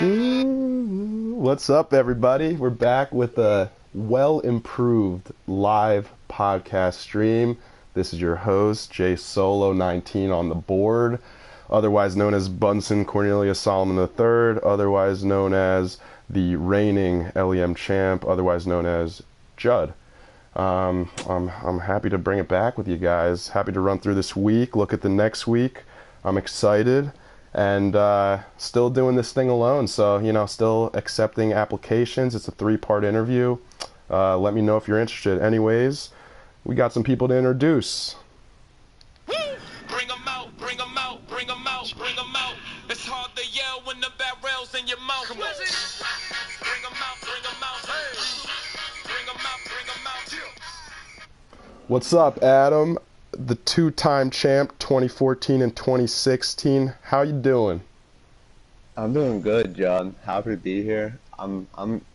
What's up, everybody? We're back with a well-improved live podcast stream. This is your host, Jay Solo19 on the board, otherwise known as Bunsen Cornelius Solomon III, otherwise known as the reigning LEM champ, otherwise known as Judd. I'm happy to bring it back with you guys. Happy to run through this week, look at the next week. I'm excited. And still doing this thing alone, so still accepting applications. It's a 3-part interview. Let me know if you're interested. Anyways, we got some people to introduce. Woo! Bring 'em out, bring 'em out, bring 'em out, bring 'em out. It's hard to yell when the barrel's in your mouth. Come on. Bring 'em out, bring 'em out. Hey. Bring 'em out, bring 'em out. What's up, Adam? The 2-time champ, 2014 and 2016. How you doing? I'm doing good, John. Happy to be here. I'm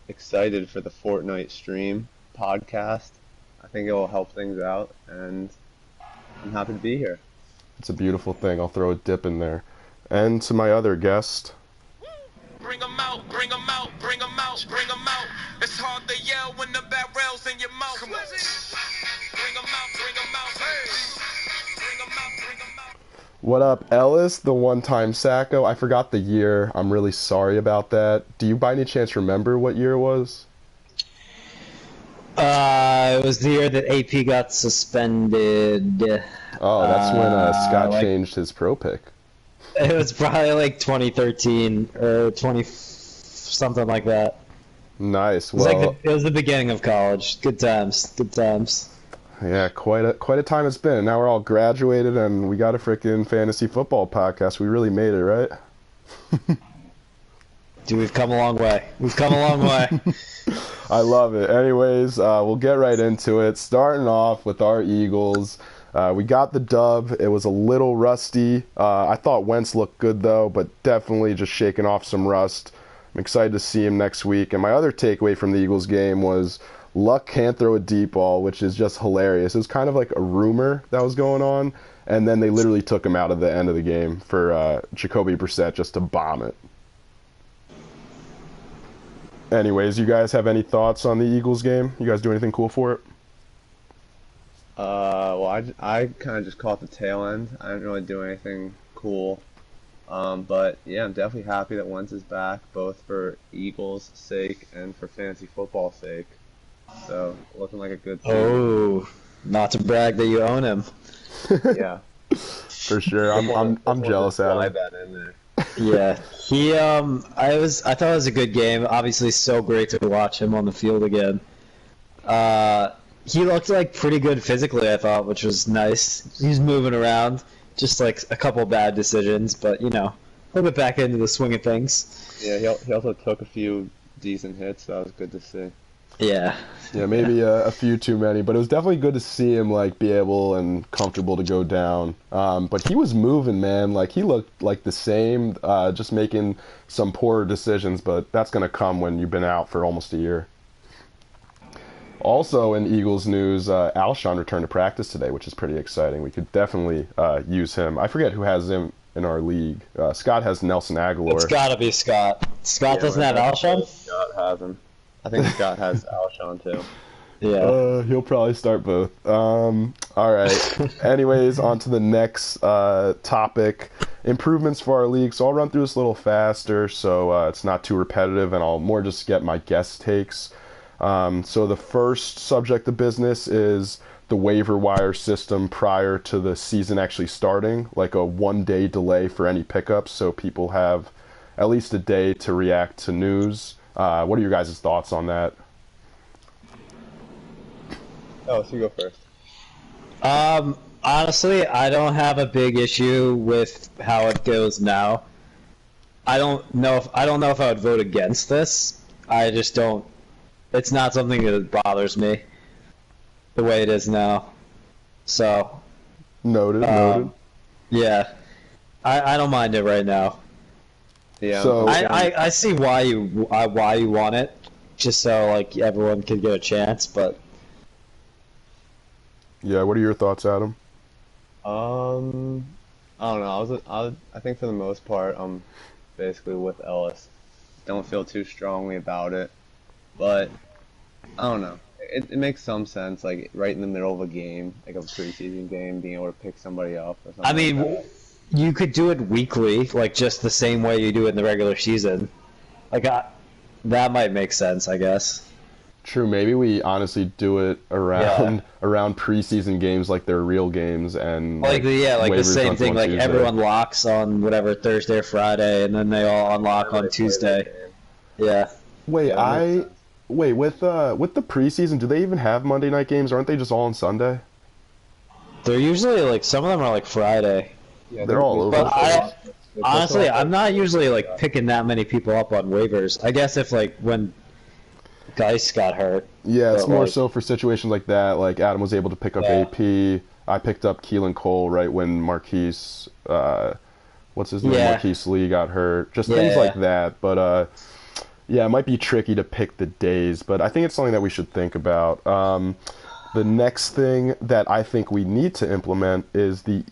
excited for the Fortnite stream podcast. I think it will help things out, and I'm happy to be here. It's a beautiful thing. I'll throw a dip in there. And to my other guest. Bring 'em out, bring 'em out, bring 'em out, bring 'em out. It's hard to yell when the barrel's in your mouth. Come on. Bring 'em out, bring 'em out. Hey. Bring 'em out, bring 'em out. What up, Ellis, the one-time Sacco? I forgot the year. I'm really sorry about that. Do you by any chance remember what year it was? It was the year that AP got suspended. Oh, that's when Scott changed his pro pick. It was probably like 2013 or 20 something like that. Nice. It was, well, it was the beginning of college. Good times. Good times. Yeah, quite a time it's been. Now we're all graduated and we got a freaking fantasy football podcast. We really made it, right? Dude, we've come a long way. We've come a long way. I love it. Anyways, we'll get right into it. Starting off with our Eagles. We got the dub. It was a little rusty. I thought Wentz looked good, though, but definitely just shaking off some rust. I'm excited to see him next week. And my other takeaway from the Eagles game was Luck can't throw a deep ball, which is just hilarious. It was kind of like a rumor that was going on, and then they literally took him out of the end of the game for Jacoby Brissett just to bomb it. Anyways, you guys have any thoughts on the Eagles game? You guys do anything cool for it? Well, I kind of just caught the tail end. I didn't really do anything cool. But yeah, I'm definitely happy that Wentz is back, both for Eagles' sake and for fantasy football's sake. So, looking like a good team. Oh, not to brag that you own him. Yeah. For sure. I'm jealous, Adam. That in there. Yeah, I thought it was a good game. Obviously, so great to watch him on the field again. He looked like pretty good physically, I thought, which was nice. He's moving around, just like a couple bad decisions, but he'll get back into the swing of things. Yeah, he also took a few decent hits, so that was good to see. Yeah. Yeah, maybe a few too many, but it was definitely good to see him be able and comfortable to go down. But he was moving, man. He looked like the same, just making some poorer decisions. But that's gonna come when you've been out for almost a year. Also, in Eagles news, Alshon returned to practice today, which is pretty exciting. We could definitely use him. I forget who has him in our league. Scott has Nelson Aguilar. It's got to be Scott. Scott doesn't have Alshon? Scott has him. I think Scott has Alshon too. Yeah. He'll probably start both. All right. Anyways, on to the next topic. Improvements for our league. So I'll run through this a little faster so it's not too repetitive, and I'll more just get my guest takes. So the first subject of business is the waiver wire system prior to the season actually starting, like a 1-day delay for any pickups, so people have at least a day to react to news. What are your guys' thoughts on that? Oh, so you go first. Honestly, I don't have a big issue with how it goes now. I don't know if I would vote against this. I just don't. It's not something that bothers me the way it is now. So. Noted. Yeah, I don't mind it right now. Yeah. So I see why you want it, just so everyone can get a chance. But yeah, what are your thoughts, Adam? I don't know. I think for the most part, I'm basically with Ellis. don't feel too strongly about it. But I don't know. It makes some sense, like right in the middle of a game, like a preseason game, being able to pick somebody up or something. I mean, like you could do it weekly, like just the same way you do it in the regular season. Like that might make sense, I guess. True, maybe we honestly do it around preseason games like they're real games, and like the waivers same on thing. Like Tuesday. everyone locks on whatever Thursday or Friday, and then they all unlock on Tuesday. Yeah. Wait, Yeah, with the preseason, do they even have Monday night games? Aren't they just all on Sunday? They're usually like some of them are like Friday. yeah, They're all over. But honestly, I'm not usually like picking that many people up on waivers. I guess if like when Geis got hurt. Yeah, it's but, more like, so for situations like that. Like Adam was able to pick up Yeah. AP. I picked up Keelan Cole right when Marquise, what's his name? Yeah. Marquise Lee got hurt. Just things Yeah. like that. But yeah, it might be tricky to pick the days, but I think it's something that we should think about. The next thing that I think we need to implement is the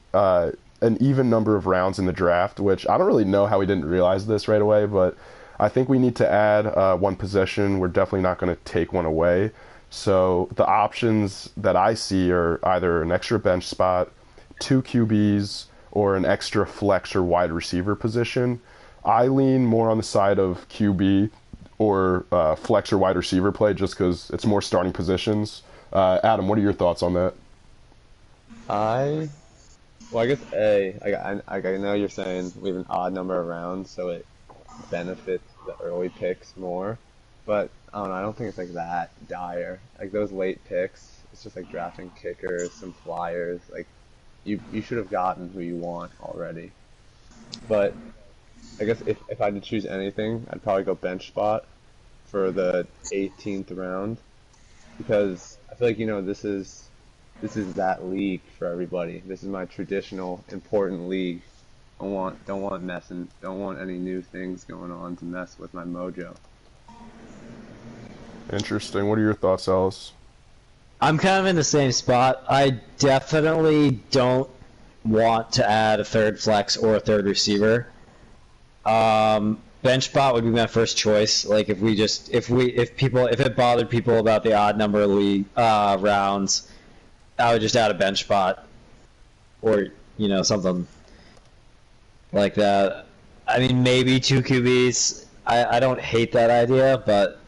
an even number of rounds in the draft, which I don't really know how we didn't realize this right away, but I think we need to add one possession. We're definitely not going to take one away. So the options that I see are either an extra bench spot, 2 QBs, or an extra flex or wide receiver position. I lean more on the side of QB or flex or wide receiver play just because it's more starting positions. Adam, what are your thoughts on that? Well, I guess I know you're saying we have an odd number of rounds, so it benefits the early picks more. But I don't know. I don't think it's like that dire. Like those late picks, it's just like drafting kickers, some flyers. Like you should have gotten who you want already. But I guess if I had to choose anything, I'd probably go bench spot for the 18th round because I feel like this is that league for everybody. This is my traditional important league. Don't want messing. Don't want any new things going on to mess with my mojo. Interesting. What are your thoughts, Alice? I'm kind of in the same spot. I definitely don't want to add a third flex or a third receiver. Bench spot would be my first choice. Like if it bothered people about the odd number of league rounds, I would just add a bench spot or something like that. I mean, maybe 2 QBs. I don't hate that idea, but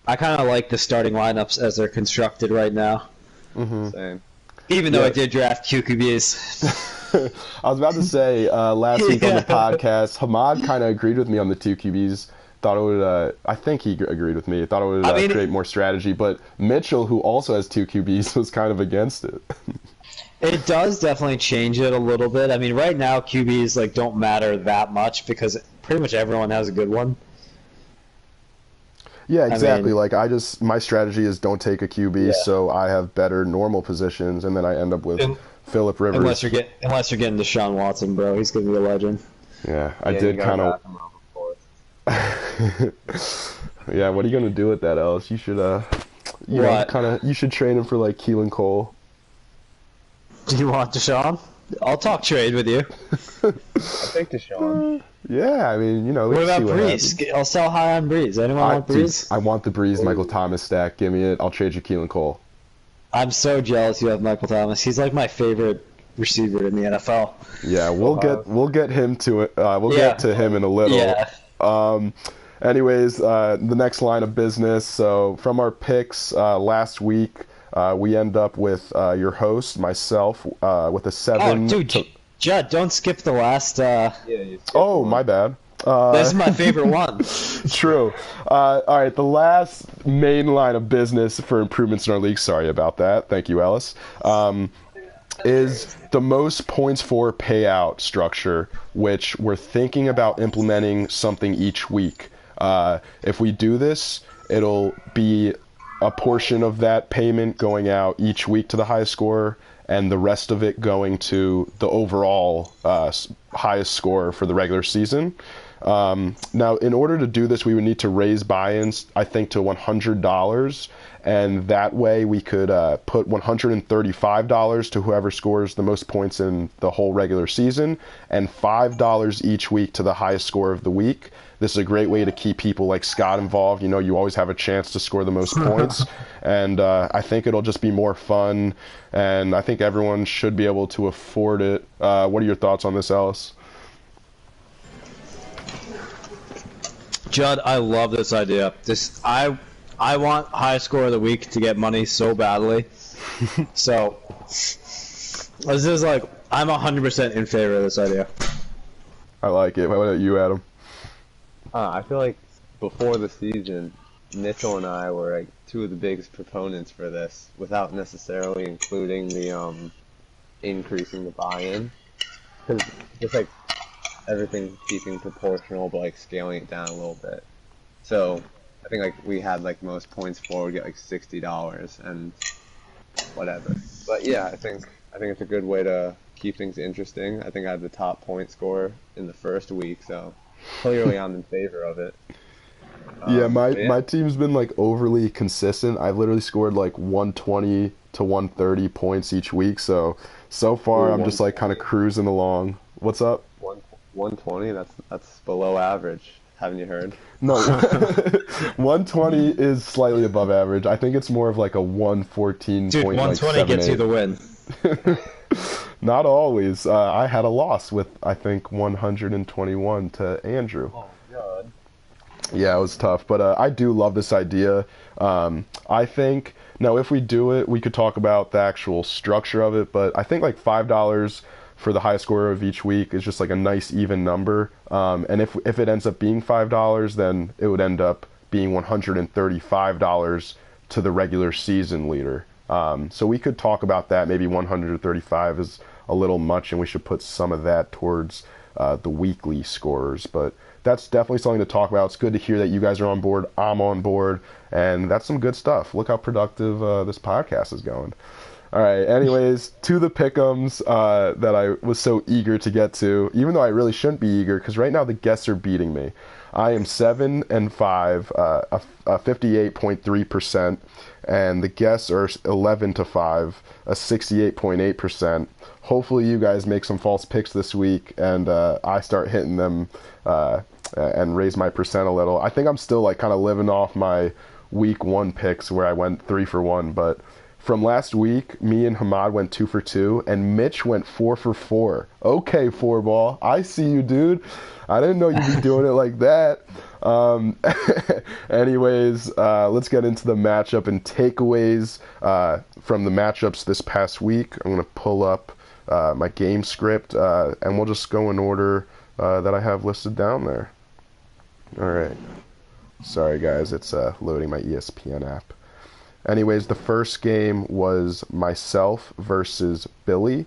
I kind of like the starting lineups as they're constructed right now. Mm-hmm. Same. Even though I did draft 2 QBs. I was about to say, last week on the podcast, Hamad kind of agreed with me on the 2 QBs. Thought it would, I think he agreed with me. Thought it would create more strategy. But Mitchell, who also has 2 QBs, was kind of against it. It does definitely change it a little bit. I mean, right now QBs don't matter that much because pretty much everyone has a good one. Yeah, exactly. I mean, My strategy is don't take a QB, so I have better normal positions, and then I end up with Phillip Rivers. Unless you're getting Deshaun Watson, bro, he's gonna be a legend. Yeah, I did kind of. Yeah, what are you gonna do with that, Ellis? You should you should train him for Keelan Cole. Do you want Deshaun? I'll talk trade with you. I think Deshaun. Yeah, I mean, What about Breeze? I'll sell high on Breeze. Anyone want Breeze? Dude, I want the Breeze Michael Thomas stack. Give me it. I'll trade you Keelan Cole. I'm so jealous you have Michael Thomas. He's like my favorite receiver in the NFL. Yeah, we'll get him to it. Get to him in a little. Yeah. Anyways, the next line of business. So from our picks last week, we end up with your host, myself, with a 7. Oh, dude, Judd, don't skip the last. My bad. This is my favorite one. True. All right, the last main line of business for improvements in our league, sorry about that, thank you, Ellis, is the most points for payout structure, which we're thinking about implementing something each week. If we do this, it'll be a portion of that payment going out each week to the highest scorer, and the rest of it going to the overall highest score for the regular season. Now, in order to do this, we would need to raise buy-ins, I think, to $100, and that way we could put $135 to whoever scores the most points in the whole regular season, and $5 each week to the highest score of the week. This is a great way to keep people like Scott involved. You know, you always have a chance to score the most points, and I think it'll just be more fun, and I think everyone should be able to afford it. What are your thoughts on this, Ellis? Judd, I love this idea. I want high score of the week to get money so badly. So this is like, I'm 100% in favor of this idea. I like it. What about you, Adam? I feel like before the season, Mitchell and I were like two of the biggest proponents for this, without necessarily including the increasing the buy-in, because just like everything keeping proportional, but like scaling it down a little bit. So I think like we had like most points for would get like $60 and whatever. But yeah, I think it's a good way to keep things interesting. I think I had the top point score in the first week, so clearly I'm in favor of it. Yeah, my team's been like overly consistent. I've literally scored like 120 to 130 points each week, so far I'm just like kind of cruising along. What's up? 120, that's below average. Haven't you heard? No, 120 is slightly above average. I think it's more of like a 114. Dude, 120 gets you the win. Not always. I had a loss with, I think, 121 to Andrew. Oh, God. Yeah, it was tough, but I do love this idea. I think, now if we do it, we could talk about the actual structure of it, but I think like $5 for the highest score of each week is just like a nice even number. And if it ends up being $5, then it would end up being $135 to the regular season leader. So we could talk about that. Maybe 135 is a little much, and we should put some of that towards the weekly scorers. But that's definitely something to talk about. It's good to hear that you guys are on board. I'm on board, and that's some good stuff. Look how productive this podcast is going. All right, anyways, to the pick'ems that I was so eager to get to, even though I really shouldn't be eager, because right now the guests are beating me. I am 7-5, a 58.3%, and the guests are 11-5, a 68.8%. Hopefully you guys make some false picks this week, and I start hitting them and raise my percent a little. I think I'm still like kind of living off my week 1 picks where I went 3 for 1, but from last week, me and Hamad went 2 for 2, and Mitch went 4 for 4. Okay, 4-ball, I see you, dude. I didn't know you'd be doing it like that. Anyways, let's get into the matchup and takeaways from the matchups this past week. I'm going to pull up my game script, and we'll just go in order that I have listed down there. All right. Sorry, guys. It's loading my ESPN app. Anyways, the first game was myself versus Billy.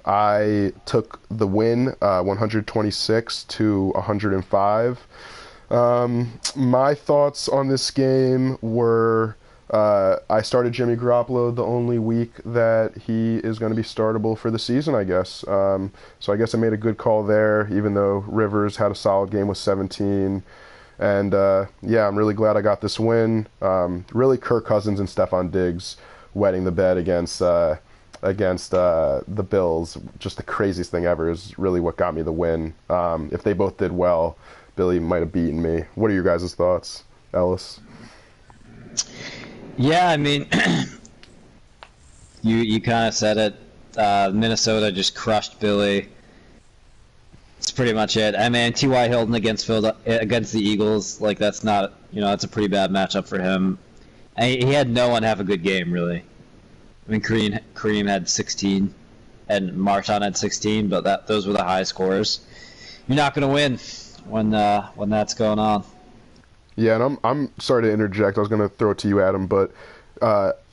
I took the win, 126 to 105. My thoughts on this game were I started Jimmy Garoppolo the only week that he is going to be startable for the season, I guess. So I guess I made a good call there, even though Rivers had a solid game with 17. And, yeah, I'm really glad I got this win. Really, Kirk Cousins and Stephon Diggs wetting the bed against the Bills. Just the craziest thing ever is really what got me the win. If they both did well, Billy might have beaten me. What are your guys' thoughts, Ellis? Yeah, I mean, you kind of said it. Minnesota just crushed Billy. That's pretty much it. I mean, T.Y. Hilton against the Eagles, like that's not, that's a pretty bad matchup for him. He had no one have a good game, really. I mean, Kareem had 16, and Marshawn had 16, but those were the high scores. You're not going to win when that's going on. Yeah, and I'm sorry to interject. I was going to throw it to you, Adam, but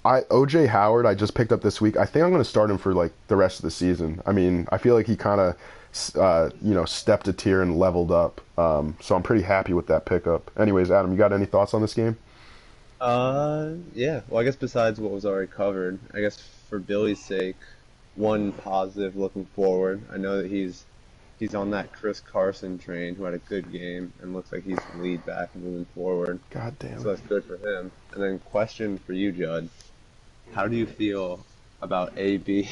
O.J. Howard, I just picked up this week. I think I'm going to start him for like the rest of the season. I mean, I feel like he kind of stepped a tier and leveled up. So I'm pretty happy with that pickup. Anyways, Adam, you got any thoughts on this game? Yeah. Well, I guess besides what was already covered, I guess for Billy's sake, one positive looking forward. I know that he's he's on that Chris Carson train, who had a good game and looks like he's the lead back moving forward. God damn So it. that's good for him. And then question for you, Judd. How do you feel about AB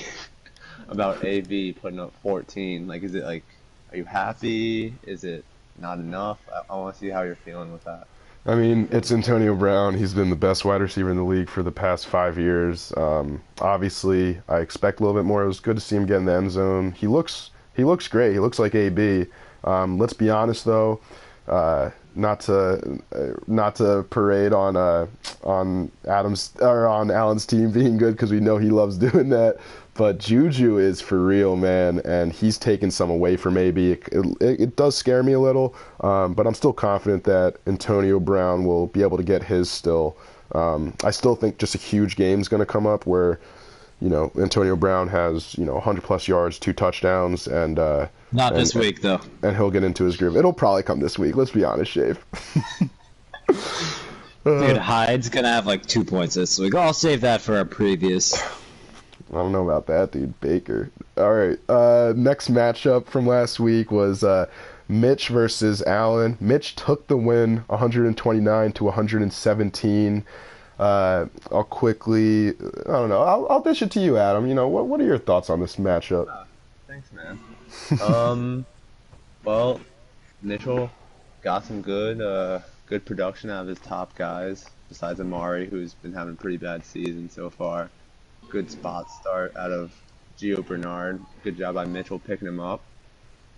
about AB putting up 14? Like, is it like, are you happy? Is it not enough? I want to see how you're feeling with that. I mean, it's Antonio Brown. He's been the best wide receiver in the league for the past 5 years. Obviously, I expect a little bit more. It was good to see him get in the end zone. He looks great. He looks like AB. Let's be honest, though. Not to parade on Adams or on Allen's team being good, because we know he loves doing that. But Juju is for real, man, and he's taken some away from AB. It does scare me a little, but I'm still confident that Antonio Brown will be able to get his still. I still think just a huge game is going to come up where, Antonio Brown has, 100 plus yards, 2 touchdowns, and Not this week, though. and he'll get into his groove. It'll probably come this week. Let's be honest, Shave. Dude, Hyde's going to have like 2 points this week. I'll save that for our previous. I don't know about that, dude. Baker. All right. Next matchup from last week was Mitch versus Allen. Mitch took the win, 129 to 117. I'll quickly. I don't know. I'll dish it to you, Adam. What are your thoughts on this matchup? Thanks, man. Well, Mitchell got some good production out of his top guys, besides Amari, who's been having a pretty bad season so far. Good spot start out of Gio Bernard. Good job by Mitchell picking him up.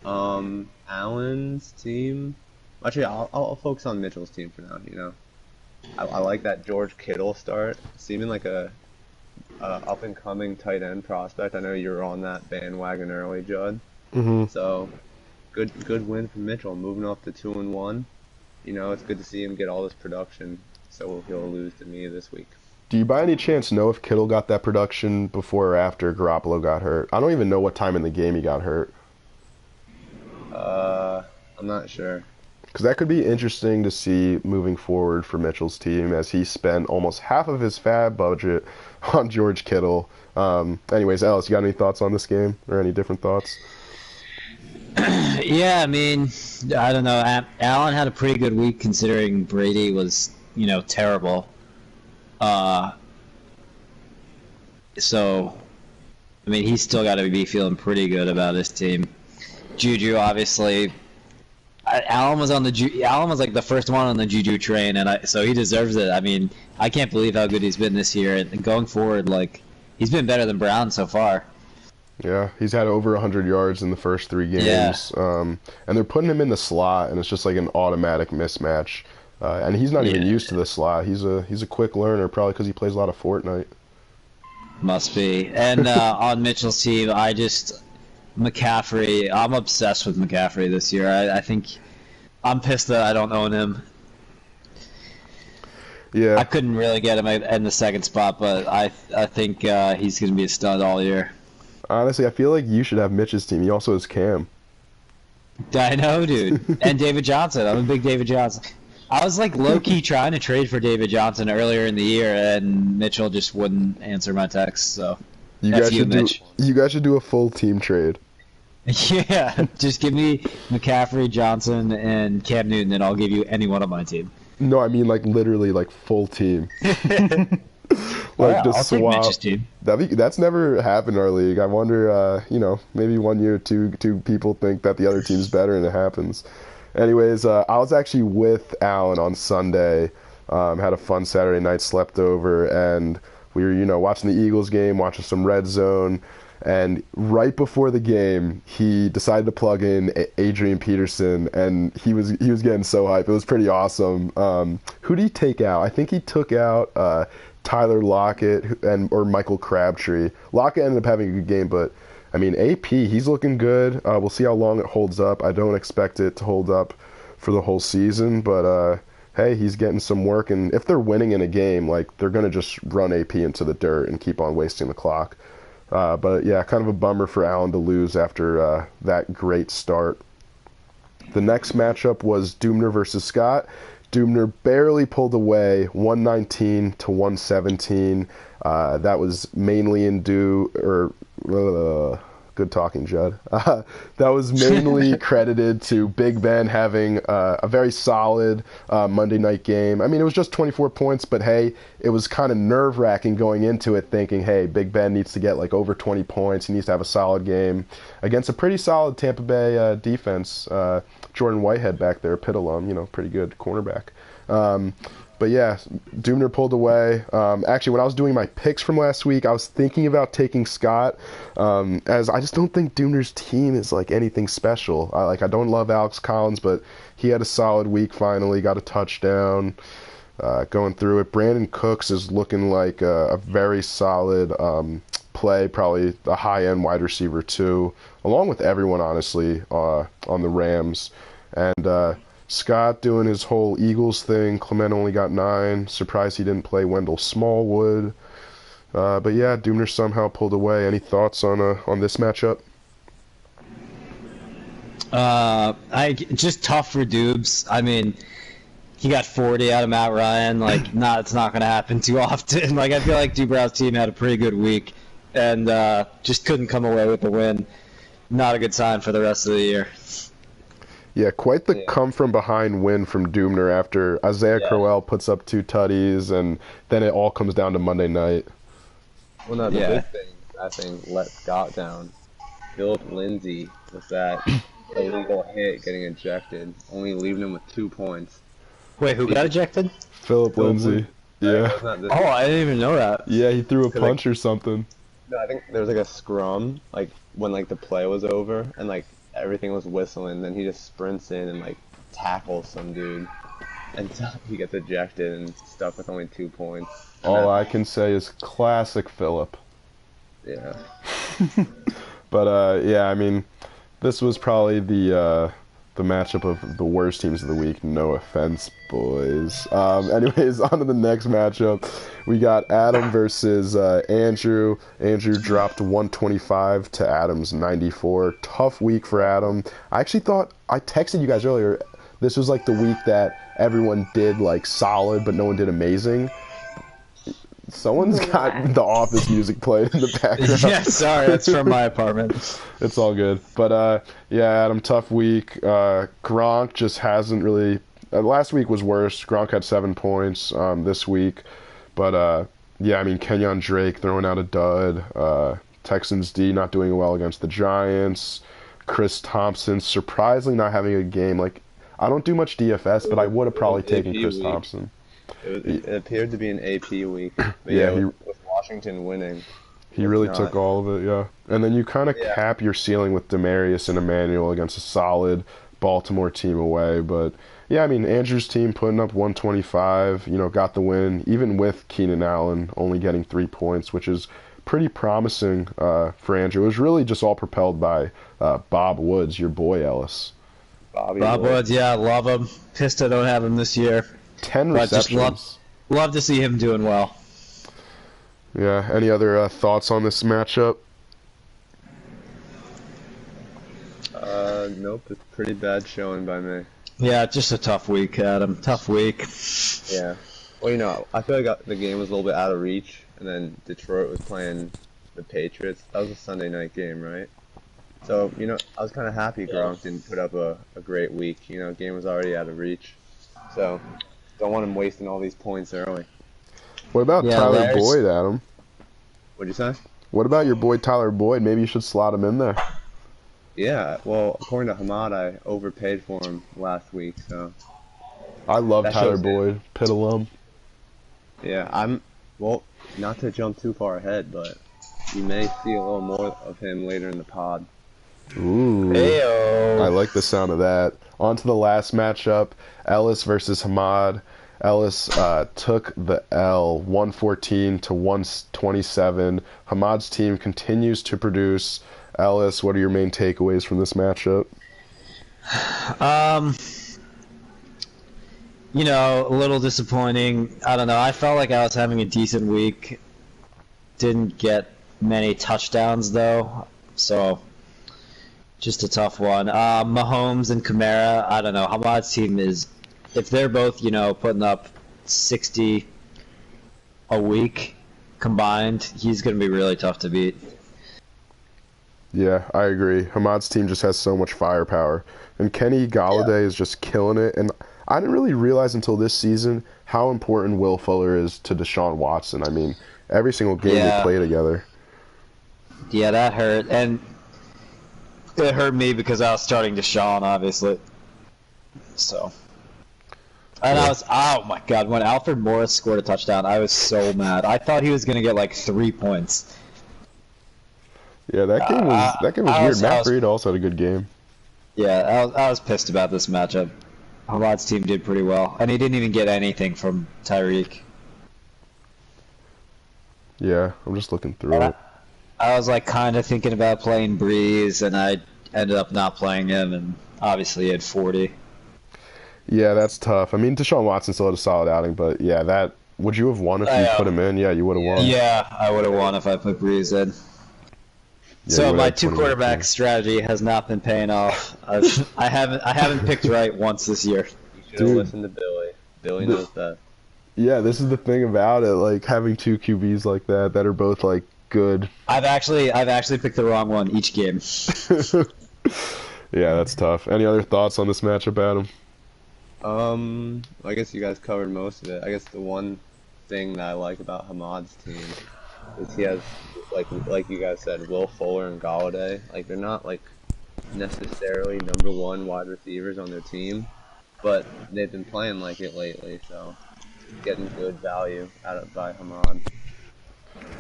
Allen's team. Actually, I'll focus on Mitchell's team for now. I like that George Kittle start, seeming like a up and coming tight end prospect. I know you were on that bandwagon early, Judd. Mm-hmm. So good win for Mitchell, moving up to 2-1. It's good to see him get all this production. So he'll lose to me this week. Do you by any chance know if Kittle got that production before or after Garoppolo got hurt? I don't even know what time in the game he got hurt. I'm not sure. Because that could be interesting to see moving forward for Mitchell's team, as he spent almost half of his fab budget on George Kittle. Anyways, Alice, you got any thoughts on this game or any different thoughts? Yeah, I mean, I don't know. Allen had a pretty good week considering Brady was, terrible. So, I mean, he's still got to be feeling pretty good about his team. Juju, obviously, Allen was like the first one on the Juju train, and so he deserves it. I mean, I can't believe how good he's been this year, and going forward, like, he's been better than Brown so far. Yeah, he's had over 100 yards in the first 3 games. Yeah. And they're putting him in the slot, and it's just like an automatic mismatch. And he's not even used to the slot. He's a quick learner, probably because he plays a lot of Fortnite. Must be. And on Mitchell's team, McCaffrey, I'm obsessed with McCaffrey this year. I think I'm pissed that I don't own him. Yeah. I couldn't really get him in the second spot, but I think he's going to be a stud all year. Honestly, I feel like you should have Mitch's team. He also has Cam. I know, dude. And David Johnson. I'm a big David Johnson. I was like low-key trying to trade for David Johnson earlier in the year, and Mitchell just wouldn't answer my text, so You F guys you, should Mitch. you guys should do a full team trade. Yeah, just give me McCaffrey, Johnson, and Cam Newton, and I'll give you any one of my team. No, I mean like literally like full team. Yeah, just I'll take swap. Mitch's team. That's never happened in our league. I wonder, maybe 1 year, two people think that the other team's better, and it happens. Anyways, I was actually with Alan on Sunday. Had a fun Saturday night, slept over, and we were, watching the Eagles game, watching some Red Zone. And right before the game, he decided to plug in Adrian Peterson, and he was getting so hyped. It was pretty awesome. Who did he take out? I think he took out Tyler Lockett or Michael Crabtree. Lockett ended up having a good game, but I mean, AP, he's looking good. We'll see how long it holds up. I don't expect it to hold up for the whole season, but hey, he's getting some work, and if they're winning in a game, like, they're going to just run AP into the dirt and keep on wasting the clock. But yeah, kind of a bummer for Allen to lose after that great start. The next matchup was Doomner versus Scott. Doomner barely pulled away, 119 to 117. That was mainly due Good talking, Judd. That was mainly credited to Big Ben having a very solid Monday night game. I mean, it was just 24 points, but hey, it was kind of nerve-wracking going into it thinking, hey, Big Ben needs to get like over 20 points. He needs to have a solid game against a pretty solid Tampa Bay defense. Jordan Whitehead back there, Pitt alum, pretty good cornerback. But yeah, Dubner pulled away. Actually, when I was doing my picks from last week, I was thinking about taking Scott, as I just don't think Dubner's team is like anything special. I don't love Alex Collins, but he had a solid week finally, got a touchdown. Going through it, Brandon Cooks is looking like a very solid play, probably a high-end wide receiver too, along with everyone honestly on the Rams. And Scott doing his whole Eagles thing. Clement only got 9. Surprised he didn't play Wendell Smallwood. But yeah, Dubner somehow pulled away. Any thoughts on this matchup? Just tough for Dubes. I mean, he got 40 out of Matt Ryan. Like, it's not going to happen too often. Like, I feel like Dubrow's team had a pretty good week and just couldn't come away with the win. Not a good sign for the rest of the year. Yeah, quite the come-from-behind win from Dubner after Isaiah Crowell puts up 2 tutties, and then it all comes down to Monday night. Well, no, the big thing, I think, let Scott down. Philip Lindsay with that illegal hit getting ejected, only leaving him with 2 points. Wait, who got ejected? Philip Lindsay. Yeah. Oh, I didn't even know that. Yeah, he threw a punch or something. No, I think there was like a scrum, like when like the play was over, and like everything was whistling, then he just sprints in and like tackles some dude, and so he gets ejected and stuck with only 2 points. All I can say is classic Phillip. Yeah. But yeah, I mean, this was probably the matchup of the worst teams of the week. No offense, boys. Anyways, on to the next matchup. We got Adam versus Andrew. Andrew dropped 125 to Adam's 94. Tough week for Adam. I actually thought, I texted you guys earlier, this was like the week that everyone did like solid, but no one did amazing. Someone's got The Office music played in the background. Yeah, sorry, that's from my apartment. It's all good. But yeah, Adam, tough week. Gronk just hasn't really. Last week was worse. Gronk had 7 points this week. But yeah, I mean, Kenyon Drake throwing out a dud. Texans D not doing well against the Giants. Chris Thompson surprisingly not having a game. Like, I don't do much DFS, but I would have probably taken Chris Thompson. It appeared to be an AP week. But yeah, with Washington winning. He really took all of it, yeah. And then you kind of cap your ceiling with Demarius and Emmanuel against a solid Baltimore team away. But, yeah, I mean, Andrew's team putting up 125, got the win, even with Keenan Allen only getting 3 points, which is pretty promising for Andrew. It was really just all propelled by Bob Woods, your boy, Ellis. Bob Woods, yeah, I love him. Pissed I don't have him this year. 10 receptions. Love to see him doing well. Yeah, any other thoughts on this matchup? Nope, it's pretty bad showing by me. Yeah, just a tough week, Adam. Tough week. Yeah. Well, I feel like the game was a little bit out of reach, and then Detroit was playing the Patriots. That was a Sunday night game, right? So, I was kind of happy Gronk didn't put up a great week. Game was already out of reach. So, don't want him wasting all these points early. What about Tyler Boyd, Adam? What'd you say? What about your boy Tyler Boyd? Maybe you should slot him in there. Yeah, well, according to Hamad, I overpaid for him last week, so... I love Tyler Boyd, Pitt alum. Yeah, well, not to jump too far ahead, but you may see a little more of him later in the pod. Ooh. Heyo. I like the sound of that. On to the last matchup, Ellis versus Hamad. Ellis took the L, 114 to 127. Hamad's team continues to produce. Ellis, what are your main takeaways from this matchup? A little disappointing. I don't know. I felt like I was having a decent week. Didn't get many touchdowns, though. So, just a tough one. Mahomes and Kamara, I don't know. Hamad's team is, if they're both, putting up 60 a week combined, he's going to be really tough to beat. Yeah, I agree. Hamad's team just has so much firepower. And Kenny Galladay is just killing it. And I didn't really realize until this season how important Will Fuller is to Deshaun Watson. I mean, every single game they Yeah. play together. Yeah, that hurt. And it hurt me because I was starting Deshaun, obviously. So. And I was, oh my god, when Alfred Morris scored a touchdown, I was so mad. I thought he was going to get like 3 points. Yeah, that game was weird. Matt Breida also had a good game. Yeah, I was pissed about this matchup. Hamad's team did pretty well, and he didn't even get anything from Tyreek. Yeah, I'm just looking through it. I was like kind of thinking about playing Breeze, and I ended up not playing him, and obviously he had 40. Yeah, that's tough. I mean, Deshaun Watson still had a solid outing, but yeah, would you have won if you put him in? Yeah, you would have won. Yeah, I would have won if I put Breeze in. Yeah, So my 2 quarterback strategy has not been paying off. I haven't picked right once this year. You should have listened to Billy. Billy knows that. Yeah, this is the thing about it, like having 2 QBs like that are both like good. I've actually picked the wrong one each game. Yeah, that's tough. Any other thoughts on this matchup, Adam? I guess you guys covered most of it. I guess the one thing that I like about Hamad's team is he has, like you guys said, Will Fuller and Galladay. Like, they're not, like, necessarily number 1 wide receivers on their team, but they've been playing like it lately, so getting good value out of by Hamad.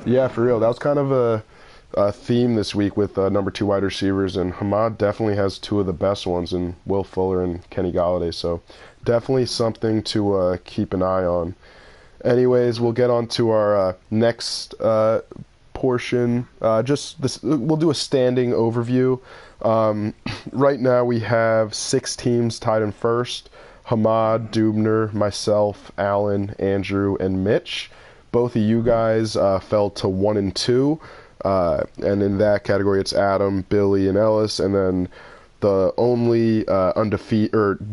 Yeah, for real. That was kind of a theme this week with number 2 wide receivers, and Hamad definitely has 2 of the best ones in Will Fuller and Kenny Galladay, so definitely something to keep an eye on. Anyways, we'll get on to our next portion. We'll do a standing overview. Right now we have 6 teams tied in first. Hamad, Dubner, myself, Alan, Andrew, and Mitch. Both of you guys fell to 1 and 2. And in that category, it's Adam, Billy, and Ellis. And then the only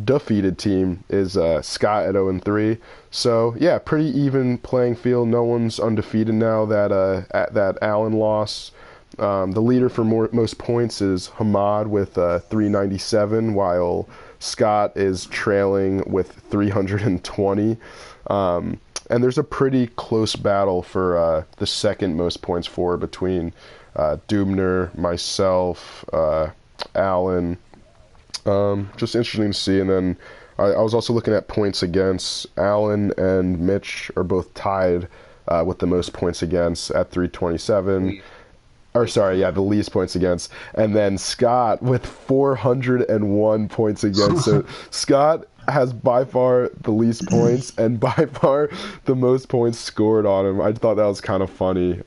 defeated team is Scott at 0 and 3. So yeah, pretty even playing field. No one's undefeated now that Allen lost. The leader for most points is Hamad with 397, while Scott is trailing with 320. And there's a pretty close battle for the second most points for between Dubner, myself, Allen. Just interesting to see. And then I was also looking at points against. Allen and Mitch are both tied with the most points against at 327. Or sorry, yeah, the least points against. And then Scott with 401 points against. So Scott has by far the least points and by far the most points scored on him. I thought that was kind of funny.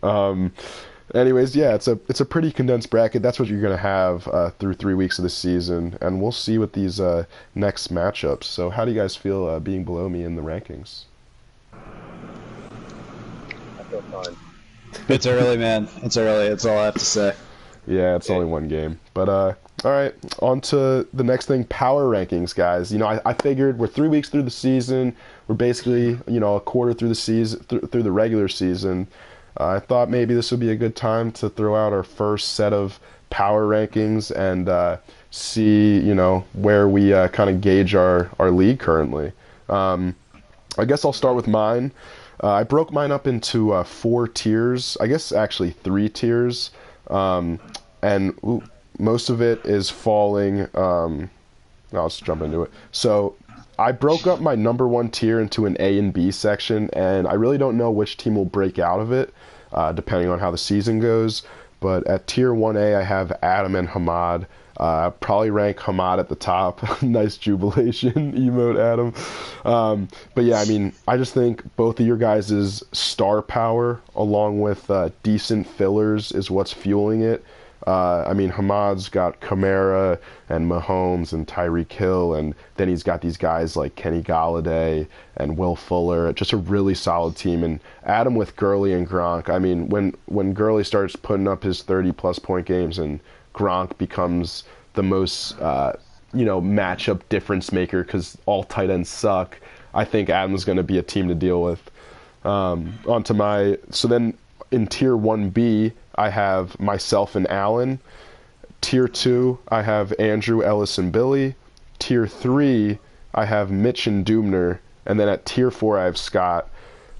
Anyways, yeah, it's a pretty condensed bracket. That's what you're going to have through 3 weeks of the season, and we'll see with these next matchups. So how do you guys feel being below me in the rankings? I feel fine. It's early, man. It's early. That's all I have to say. Yeah, it's only one game. But all right, on to the next thing, power rankings, guys. You know, I figured we're 3 weeks through the season. We're basically, a quarter through the season, through the regular season. I thought maybe this would be a good time to throw out our first set of power rankings and see, where we kind of gauge our league currently. I guess I'll start with mine. I broke mine up into 4 tiers. I guess actually 3 tiers. And most of it is falling. I'll just jump into it. So I broke up my number 1 tier into an A and B section, and I really don't know which team will break out of it, depending on how the season goes. But at tier 1A, I have Adam and Hamad. Probably rank Hamad at the top. Nice jubilation emote, Adam. But yeah, I mean, I just think both of your guys' star power, along with decent fillers, is what's fueling it. I mean, Hamad's got Kamara and Mahomes and Tyreek Hill, and then he's got these guys like Kenny Galladay and Will Fuller. Just a really solid team. And Adam with Gurley and Gronk. I mean, when Gurley starts putting up his 30-plus point games and Gronk becomes the most, matchup difference maker because all tight ends suck, I think Adam's going to be a team to deal with. So then in tier 1B, I have myself and Allen. Tier 2, I have Andrew, Ellis, and Billy. Tier 3, I have Mitch and Dubner. And then at Tier 4, I have Scott.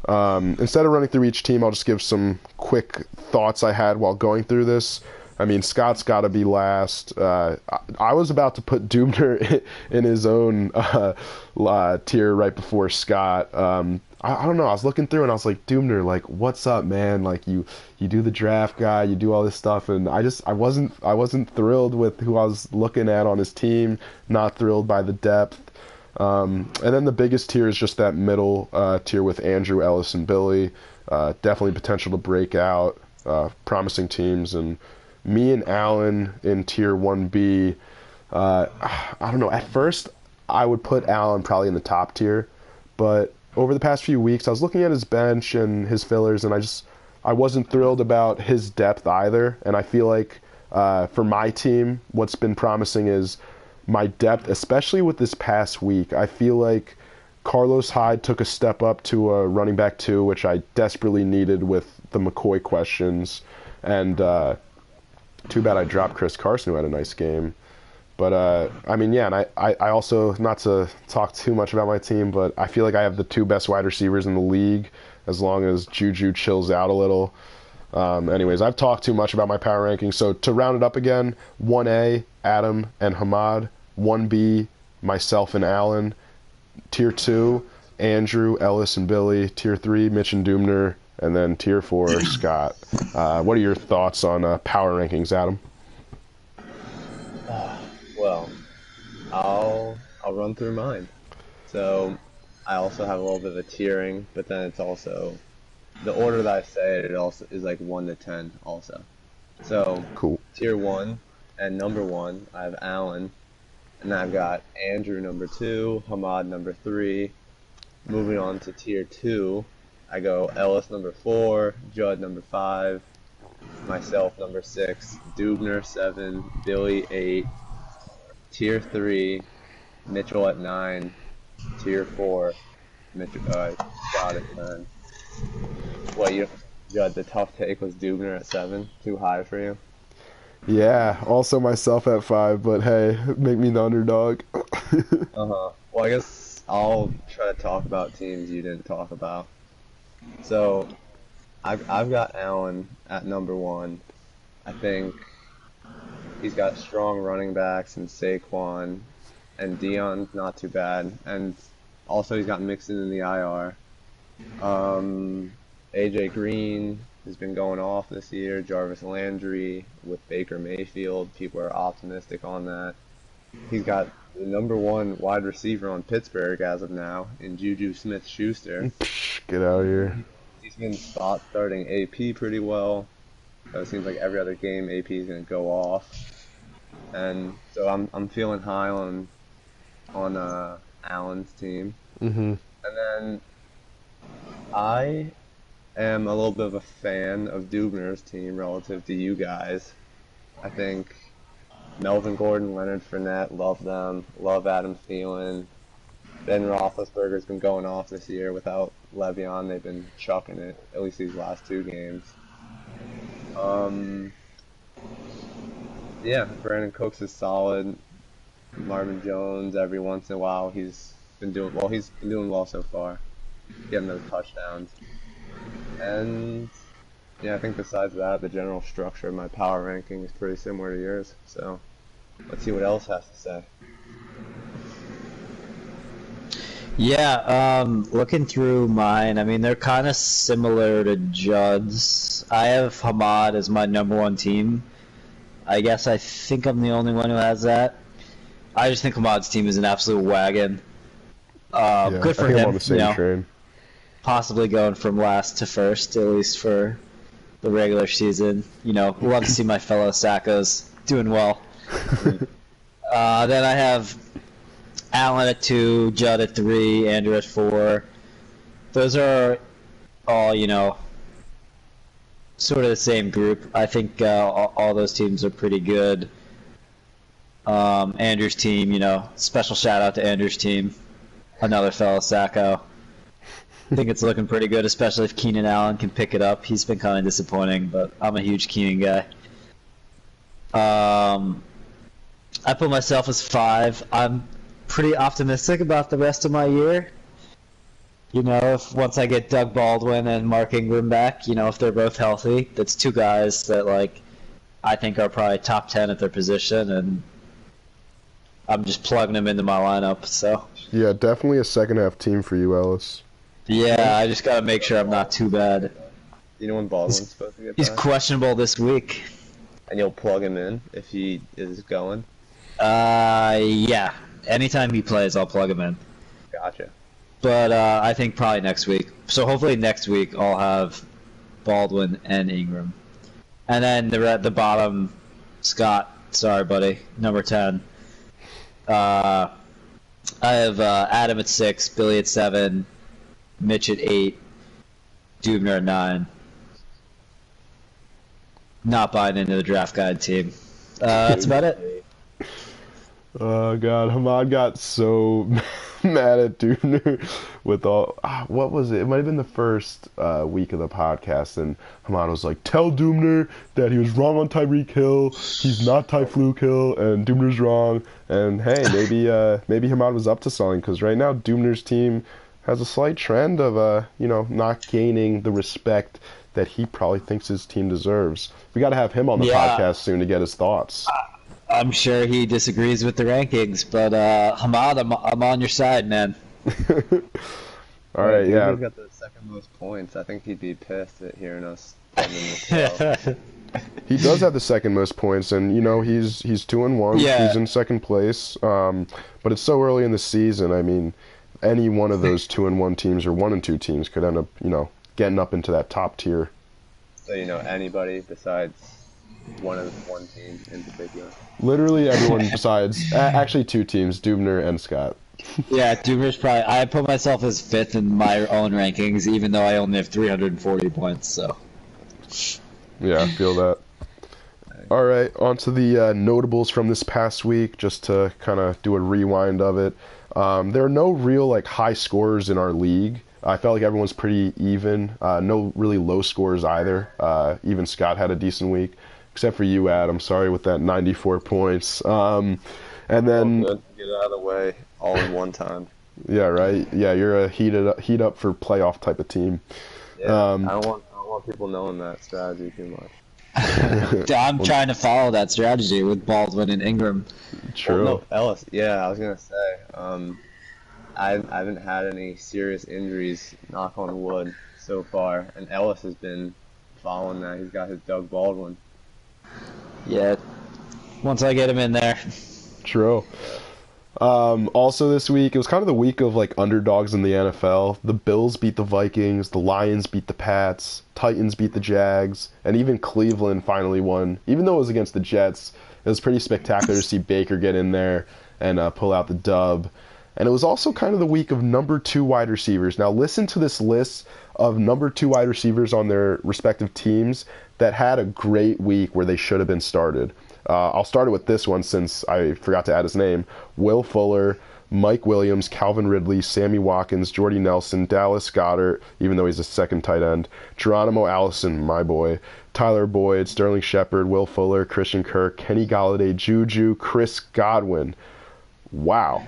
Instead of running through each team, I'll just give some quick thoughts I had while going through this. I mean, Scott's got to be last. I was about to put Dubner in his own tier right before Scott. I don't know. I was looking through and I was like, Dubner, like, what's up, man? Like, you do the draft guy, you do all this stuff, and I wasn't thrilled with who I was looking at on his team. Not thrilled by the depth. And then the biggest tier is just that middle tier with Andrew, Ellis, and Billy. Definitely potential to break out. Promising teams. And me and Alan in tier 1B. I don't know. At first, I would put Alan probably in the top tier, but over the past few weeks, I was looking at his bench and his fillers, and I wasn't thrilled about his depth either. And I feel like for my team, what's been promising is my depth, especially with this past week. I feel like Carlos Hyde took a step up to a running back 2, which I desperately needed with the McCoy questions. And too bad I dropped Chris Carson, who had a nice game. But, I mean, yeah, and I also, not to talk too much about my team, but I feel like I have the 2 best wide receivers in the league, as long as Juju chills out a little. Anyways, I've talked too much about my power rankings, so to round it up again, 1A, Adam and Hamad, 1B, myself and Alan, Tier 2, Andrew, Ellis, and Billy, Tier 3, Mitch and Dubner, and then Tier 4, Scott. What are your thoughts on power rankings, Adam? Well, I'll run through mine. So I also have a little bit of a tiering, but then it's also the order that I say it also is like 1 to 10 also. So Cool. Tier 1 and number 1, I have Alan, and then I've got Andrew number 2, Hamad number 3. Moving on to Tier 2, I go Ellis number 4, Judd number 5, myself number 6, Dubner 7, Billy 8. Tier 3, Mitchell at 9. Tier 4, Scott at 10. What, Judd, the tough take was Dubner at 7? Too high for you? Yeah, also myself at 5, but hey, make me the underdog. Uh-huh. Well, I guess I'll try to talk about teams you didn't talk about. So, I've got Allen at number 1. I think he's got strong running backs and Saquon, and Dion's not too bad. And also he's got Mixon in the IR. AJ Green has been going off this year. Jarvis Landry with Baker Mayfield. People are optimistic on that. He's got the number 1 wide receiver on Pittsburgh as of now in Juju Smith-Schuster. Get out of here. He's been spot starting AP pretty well. So it seems like every other game AP is going to go off. And so I'm feeling high on Allen's team. Mm-hmm. And then I am a little bit of a fan of Dubner's team relative to you guys. I think Melvin Gordon, Leonard Fournette, love them. Love Adam Thielen. Ben Roethlisberger's been going off this year without Le'Veon. They've been chucking it, at least these last 2 games. Yeah, Brandon Cooks is solid. Marvin Jones, every once in a while, he's been doing well so far. Getting those touchdowns. And yeah, I think besides that, the general structure of my power ranking is pretty similar to yours. So let's see what else has to say. Yeah, looking through mine, I mean, they're kind of similar to Judd's. I have Hamad as my number 1 team. I guess I think I'm the only one who has that. I just think Hamad's team is an absolute wagon. Good for I think I'm him, on the same train. possibly going from last to first, at least for the regular season. Love to see my fellow Sackos doing well. Then I have Allen at 2, Judd at 3, Andrew at 4. Those are all, sort of the same group. I think all those teams are pretty good. Andrew's team, special shout out to Andrew's team. Another fellow Sacco. I think it's looking pretty good, especially if Keenan Allen can pick it up. He's been kind of disappointing, but I'm a huge Keenan guy. I put myself as 5. I'm pretty optimistic about the rest of my year. You know, if once I get Doug Baldwin and Mark Ingram back, you know, if they're both healthy, that's 2 guys that, like, I think are probably top 10 at their position, and I'm just plugging them into my lineup, so. Yeah, definitely a second half team for you, Ellis. Yeah, I just gotta make sure I'm not too bad. You know when Baldwin's supposed to get He's back? questionable this week. And you'll plug him in if he is going? Yeah. Anytime he plays, I'll plug him in. Gotcha. But I think probably next week. So hopefully next week I'll have Baldwin and Ingram. And then at the bottom, Scott, sorry buddy, number 10. I have Adam at 6, Billy at 7, Mitch at 8, Dubner at 9. Not buying into the draft guide team. That's about it. Oh god, Hamad got so mad at Dubner with all what was it? It might have been the first week of the podcast, and Hamad was like, "Tell Dubner that he was wrong on Tyreek Hill. He's not Tyfluke Hill, and Dubner's wrong." And hey, maybe Hamad was up to something, because right now Dubner's team has a slight trend of not gaining the respect that he probably thinks his team deserves. We got to have him on the podcast soon to get his thoughts. I'm sure he disagrees with the rankings, but Hamad, I'm on your side, man. All right, yeah. He's got the second most points. I think he'd be pissed at hearing us. He does have the second most points, and he's 2-1. Yeah. He's in second place. But it's so early in the season. I mean, any one of those 2-1 teams or 1-2 teams could end up, getting up into that top tier. So anybody besides one team in particular. Literally everyone besides actually 2 teams, Dubner and Scott. Yeah, Dubner's probably. I put myself as 5th in my own rankings, even though I only have 340 points. So. Yeah, I feel that. All right, on to the notables from this past week, just to kind of do a rewind of it. There are no real high scorers in our league. I felt like everyone's pretty even. No really low scores either. Even Scott had a decent week, except for you, Adam. Sorry with that 94 points. And then Get it out of the way all in one time. Yeah, right. Yeah, you're a heat up for playoff type of team. Yeah, I don't want people knowing that strategy too much. I'm trying to follow that strategy with Baldwin and Ingram. True. Well, no, Ellis. Yeah, I was gonna say. I haven't had any serious injuries, knock on wood, so far, and Ellis has been following that. He's got his Doug Baldwin. Yeah, once I get him in there. True. Also this week, it was kind of the week of underdogs in the NFL. The Bills beat the Vikings, the Lions beat the Pats, Titans beat the Jags, and even Cleveland finally won. Even though it was against the Jets, it was pretty spectacular to see Baker get in there and pull out the dub. And it was also kind of the week of number 2 wide receivers. Now listen to this list of number 2 wide receivers on their respective teams that had a great week where they should have been started. I'll start it with this one since I forgot to add his name. Will Fuller, Mike Williams, Calvin Ridley, Sammy Watkins, Jordy Nelson, Dallas Goedert, even though he's a second tight end, Geronimo Allison, my boy, Tyler Boyd, Sterling Shepard, Will Fuller, Christian Kirk, Kenny Golladay, Juju, Chris Godwin. Wow.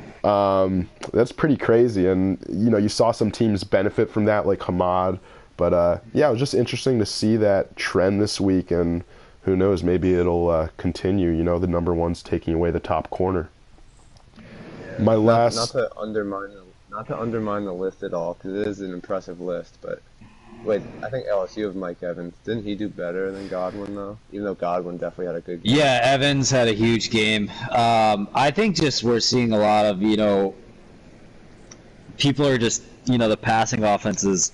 That's pretty crazy. And, you saw some teams benefit from that, like Hamad. But, yeah, it was just interesting to see that trend this week. And who knows, maybe it'll continue. The number one's taking away the top corner. Yeah, My last... Not to undermine the list at all, because it is an impressive list. But, wait, I think LSU of Mike Evans. Didn't he do better than Godwin, though? Even though Godwin definitely had a good game. Yeah, Evans had a huge game. I think just we're seeing a lot of, people are just, the passing offenses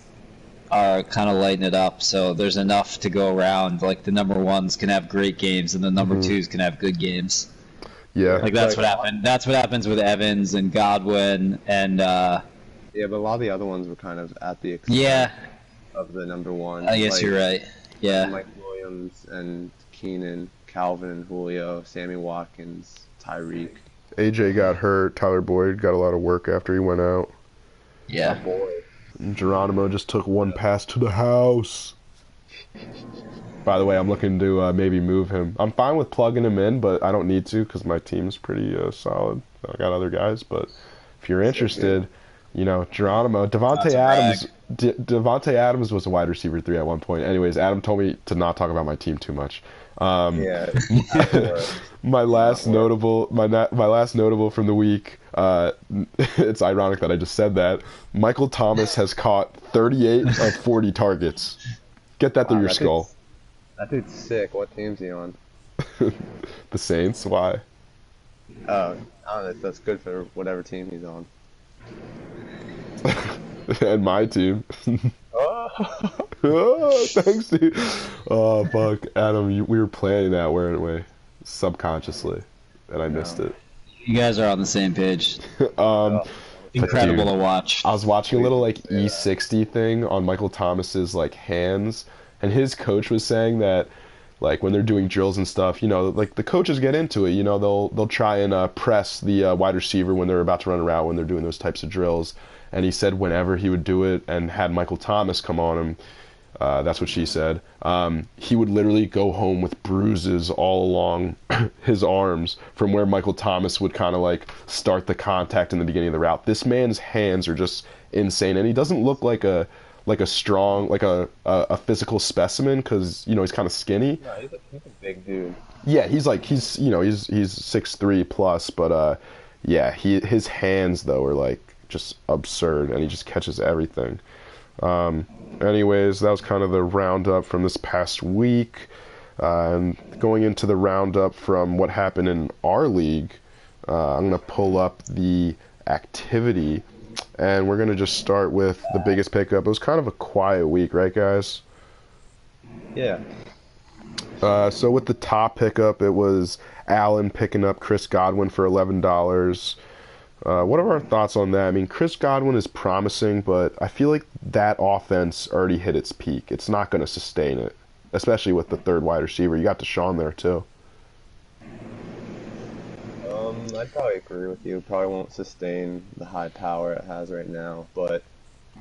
are kind of lighting it up. So there's enough to go around. Like the number 1s can have great games and the number 2s can have good games. Yeah. That's what happened. That's what happens with Evans and Godwin and Yeah, but a lot of the other ones were kind of at the expense of the number 1. I guess you're right. Yeah. Mike Williams and Keenan, Calvin and Julio, Sammy Watkins, Tyreek. AJ got hurt. Tyler Boyd got a lot of work after he went out. Yeah. Oh boy. And Geronimo just took one pass to the house. By the way, I'm looking to maybe move him. I'm fine with plugging him in, but I don't need to because my team's pretty solid. I got other guys, but if you're interested, you know, Geronimo, Devontae Adams. Devontae Adams was a wide receiver 3 at one point. Anyways, Adam told me to not talk about my team too much. Yeah. My last notable from the week. It's ironic that I just said that. Michael Thomas has caught 38 of 40 targets. Get that through your skull. That dude's sick. What team's he on? The Saints. Why? I don't know. That's good for whatever team he's on. And my team. Oh. Oh, thanks, dude. Oh, fuck. Adam, we were planning that, weren't we? Subconsciously. And I missed it. You guys are on the same page. Dude, Incredible to watch. I was watching a little, like, E60 thing on Michael Thomas's, like, hands. And his coach was saying that, like, when they're doing drills and stuff, you know, like, the coaches get into it. You know, they'll try and press the wide receiver when they're about to run around, when they're doing those types of drills. And he said whenever he would do it and had Michael Thomas come on him, that's what she said, he would literally go home with bruises all along his arms from where Michael Thomas would kind of like start the contact in the beginning of the route. This man's hands are just insane, and he doesn't look like a strong, like a physical specimen because, you know, he's kind of skinny. No, he's a big dude. Yeah, he's 6'3" plus, but yeah, his hands though are like just absurd, and he just catches everything. Anyways, that was kind of the roundup from this past week, and going into the roundup from what happened in our league. I'm gonna pull up the activity, and we're gonna just start with the biggest pickup. It was kind of a quiet week, right, guys? Yeah. So with the top pickup, it was Allen picking up Chris Godwin for $11. What are our thoughts on that? I mean, Chris Godwin is promising, but I feel like that offense already hit its peak. It's not going to sustain it, especially with the third wide receiver. You got Deshaun there, too. I'd probably agree with you. Probably won't sustain the high power it has right now, but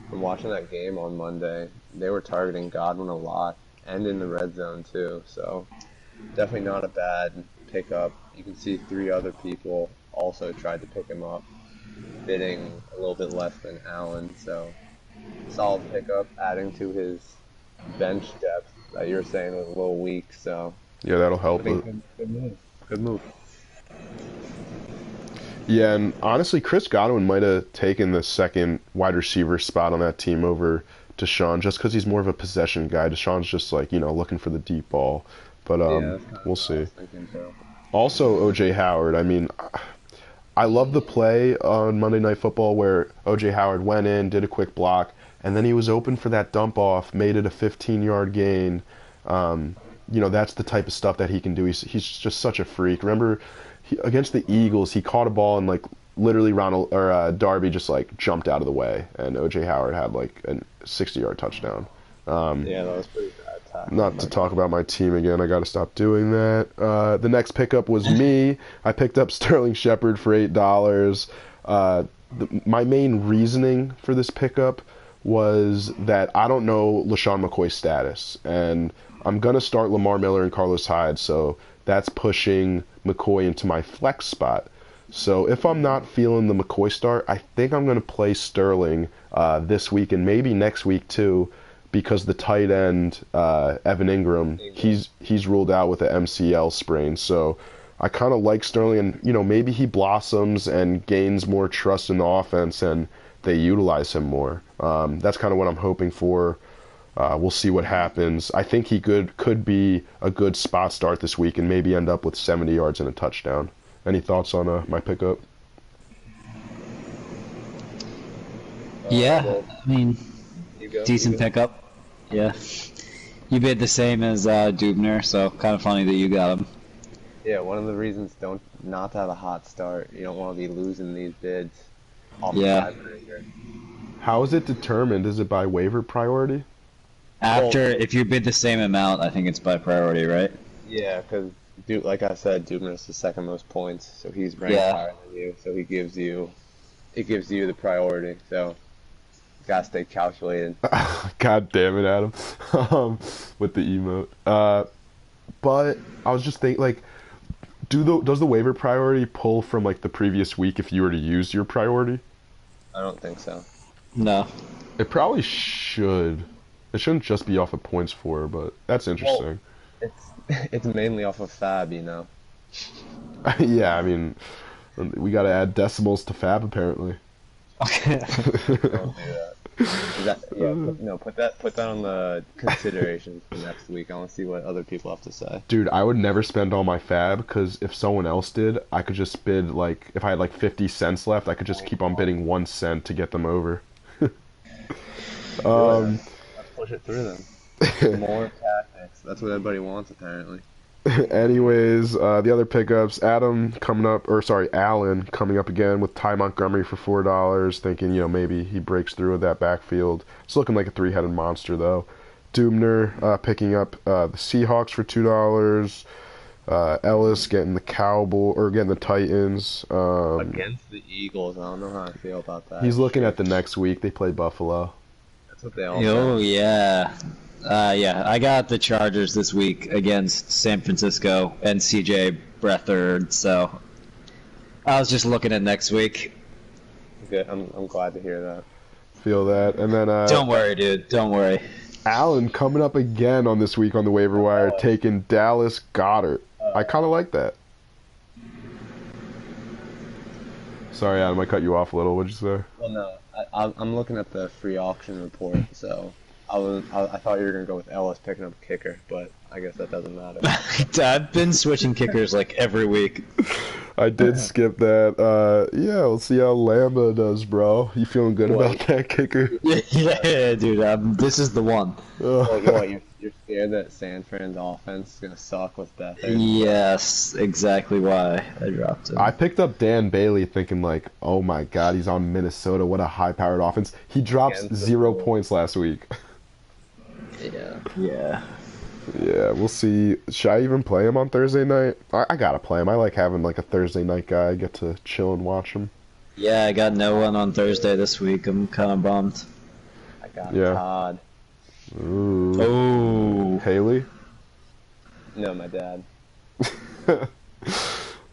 from watching that game on Monday, they were targeting Godwin a lot, and in the red zone, too, so definitely not a bad pickup. You can see 3 other people also tried to pick him up, bidding a little bit less than Allen, so solid pickup, adding to his bench depth that you were saying was a little weak, so Yeah, that'll help it. good move. Good move. Yeah, and honestly, Chris Godwin might have taken the second wide receiver spot on that team over Deshaun just because he's more of a possession guy. Deshaun's just like, you know, looking for the deep ball. But we'll see. Also, O.J. Howard, I mean, I love the play on Monday Night Football where O.J. Howard went in, did a quick block, and then he was open for that dump off, made it a 15-yard gain. You know, that's the type of stuff that he can do. He's just such a freak. Remember, against the Eagles, he caught a ball and like literally Darby just like jumped out of the way, and O.J. Howard had like a 60-yard touchdown. Yeah, that was pretty bad. Not to talk about my team again, I got to stop doing that. The next pickup was me. I picked up Sterling Shepard for $8. My main reasoning for this pickup was that I don't know LaShawn McCoy's status, and I'm going to start Lamar Miller and Carlos Hyde, so that's pushing McCoy into my flex spot. So if I'm not feeling the McCoy start, I think I'm going to play Sterling this week and maybe next week too, because the tight end, Evan Ingram, he's ruled out with an MCL sprain. So I kind of like Sterling, and you know, maybe he blossoms and gains more trust in the offense and they utilize him more. That's kind of what I'm hoping for. We'll see what happens. I think he could be a good spot start this week and maybe end up with 70 yards and a touchdown. Any thoughts on my pickup? Yeah, I mean, decent pickup. Yeah. You bid the same as Dubner, so kind of funny that you got him. Yeah, one of the reasons not to have a hot start. You don't want to be losing these bids. Off the tiebreaker. How is it determined? Is it by waiver priority? If you bid the same amount, I think it's by priority, right? Yeah, because like I said, Dubner's the second most points, so he's ranked higher than you. So it gives you the priority. So you gotta stay calculated. God damn it, Adam. With the emote. But I was just thinking, like, does the waiver priority pull from like the previous week if you were to use your priority? I don't think so. No. It probably should. It shouldn't just be off of points for, but that's interesting. Well, it's mainly off of Fab, you know. Yeah, I mean, we got to add decimals to Fab apparently. Okay. Don't do that. Put that on the consideration for next week. I want to see what other people have to say. Dude, I would never spend all my Fab because if someone else did, I could just bid like if I had like 50 cents left, I could just keep on bidding 1 cent to get them over. Let's push it through then. More tactics. That's what everybody wants apparently. Anyways, the other pickups, Alan coming up again with Ty Montgomery for $4, thinking, maybe he breaks through with that backfield. It's looking like a 3-headed monster, though. Dubner picking up the Seahawks for $2. Ellis getting the Titans. Against the Eagles, I don't know how I feel about that. He's looking at the next week. They play Buffalo. That's what they all Oh, say. yeah. I got the Chargers this week against San Francisco and CJ Beathard, so I was just looking at next week. Good. I'm glad to hear that. Feel that. And then Don't worry, dude. Don't worry. Allen coming up again on this week on the waiver wire, taking Dallas Goedert. I kind of like that. Sorry, Adam, I cut you off a little. What'd you say? Well, no, I'm looking at the free auction report, so I thought you were gonna go with Ellis picking up a kicker, but I guess that doesn't matter. I've been switching kickers like every week. I did skip that. Yeah, we'll see how Lamba does, bro. You feeling good about that kicker? Yeah, dude. This is the one. You're scared that San Fran's offense is gonna suck with Beathard? Yes, exactly why I dropped him. I picked up Dan Bailey thinking like, oh my god, he's on Minnesota. What a high-powered offense. He drops 0 points last week. Yeah. Yeah, we'll see. Should I even play him on Thursday night? I gotta play him. I like having like a Thursday night guy. I get to chill and watch him. Yeah, I got no one on Thursday this week. I'm kind of bummed. I got Yeah. Todd. Ooh. Oh. Haley? No, my dad.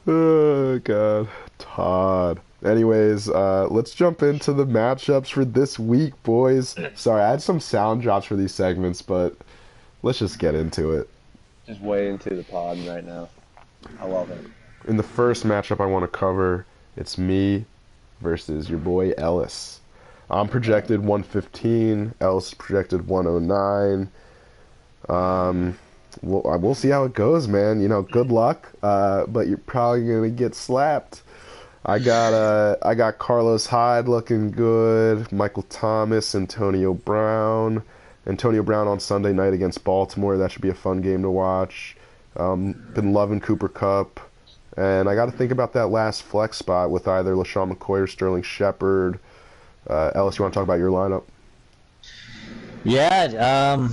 Oh, God. Todd. Anyways, let's jump into the matchups for this week, boys. Sorry, I had some sound drops for these segments, but let's just get into it. Just way into the pod right now. I love it. In the first matchup I want to cover, it's me versus your boy Ellis. I'm projected 115. Ellis projected 109. We'll see how it goes, man. Good luck. But you're probably gonna get slapped. I got Carlos Hyde looking good. Michael Thomas, Antonio Brown on Sunday night against Baltimore. That should be a fun game to watch. Been loving Cooper Kupp. And I got to think about that last flex spot with either LaShawn McCoy or Sterling Shepard. Ellis, you want to talk about your lineup? Yeah,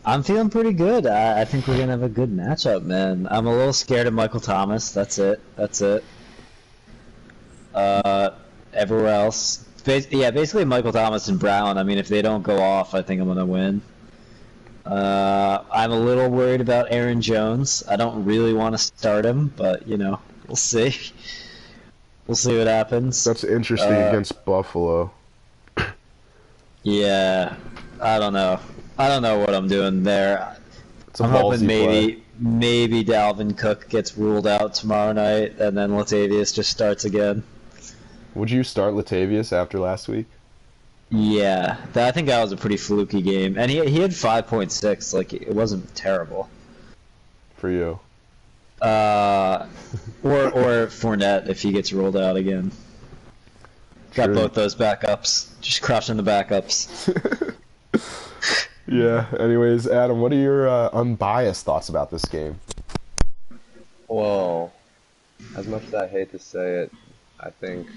I'm feeling pretty good. I think we're going to have a good matchup, man. I'm a little scared of Michael Thomas. That's it. Everywhere else. Basically Michael Thomas and Brown. I mean, if they don't go off, I think I'm going to win. I'm a little worried about Aaron Jones. I don't really want to start him, but, we'll see. We'll see what happens. That's interesting against Buffalo. Yeah, I don't know. I don't know what I'm doing there. I'm hoping maybe Dalvin Cook gets ruled out tomorrow night, and then Latavius just starts again. Would you start Latavius after last week? Yeah, I think that was a pretty fluky game, and he had 5.6. Like, it wasn't terrible. For you. Or Fournette if he gets ruled out again. Got both those backups. Just crushing the backups. Yeah. Anyways, Adam, what are your unbiased thoughts about this game? Well, as much as I hate to say it, I think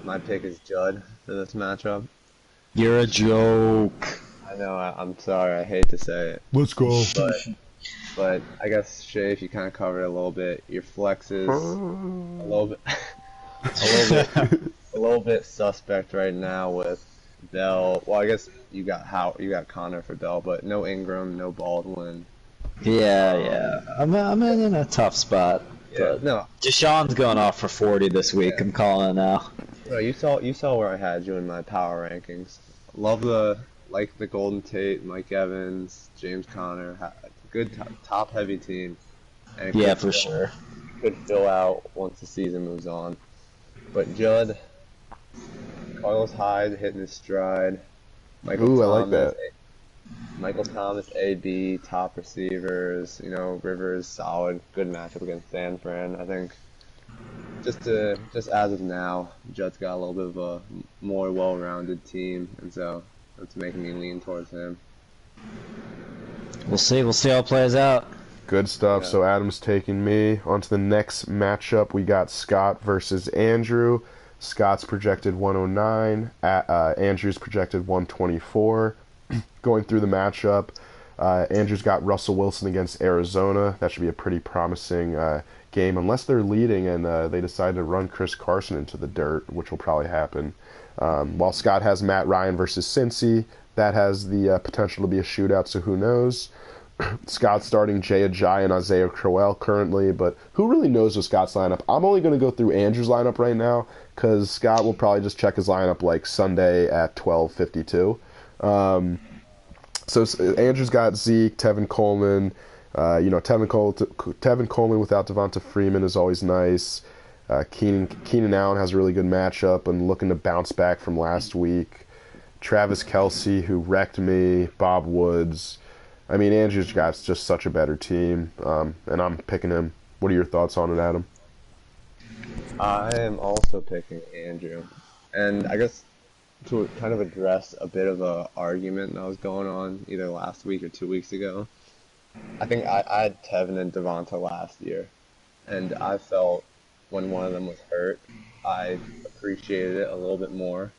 my pick is Judd for this matchup. You're a joke. I know. I'm sorry. I hate to say it. Let's go. But I guess Shay, if you kind of covered it a little bit, your flexes a little bit suspect right now with Bell. Well, I guess you got Connor for Bell, but no Ingram, no Baldwin. Yeah. I'm in a tough spot. Yeah, no, Deshaun's going off for 40 this week. Yeah. I'm calling it now. no, you saw where I had you in my power rankings. Love the Golden Tate, Mike Evans, James Conner. Good top heavy team. And it Yeah, could for sure. Could fill out once the season moves on. But Judd, Carlos Hyde hitting his stride. Ooh, I like that. Michael Thomas, AB, top receivers. You know, Rivers, solid, good matchup against San Fran. I think just as of now, Judd's got a little bit of a more well-rounded team, and so that's making me lean towards him. We'll see how it plays out. Good stuff. Yeah. So Adam's taking me. On to the next matchup. We got Scott versus Andrew. Scott's projected 109. Andrew's projected 124. Going through the matchup, Andrew's got Russell Wilson against Arizona. That should be a pretty promising game, unless they're leading and they decide to run Chris Carson into the dirt, which will probably happen. While Scott has Matt Ryan versus Cincy. That has the potential to be a shootout, so who knows? Scott's starting Jay Ajayi and Isaiah Crowell currently, but who really knows with Scott's lineup? I'm only going to go through Andrew's lineup right now, because Scott will probably just check his lineup like Sunday at 12:52. So Andrew's got Zeke, Tevin Coleman. Tevin Coleman without Devonta Freeman is always nice. Keenan Allen has a really good matchup and looking to bounce back from last week. Travis Kelce, who wrecked me. Bob Woods. I mean, Andrew's got just such a better team, and I'm picking him. What are your thoughts on it, Adam? I am also picking Andrew, and I guess to kind of address a bit of a argument that was going on either last week or 2 weeks ago. I think I had Tevin and Devonta last year, and I felt when one of them was hurt, I appreciated it a little bit more,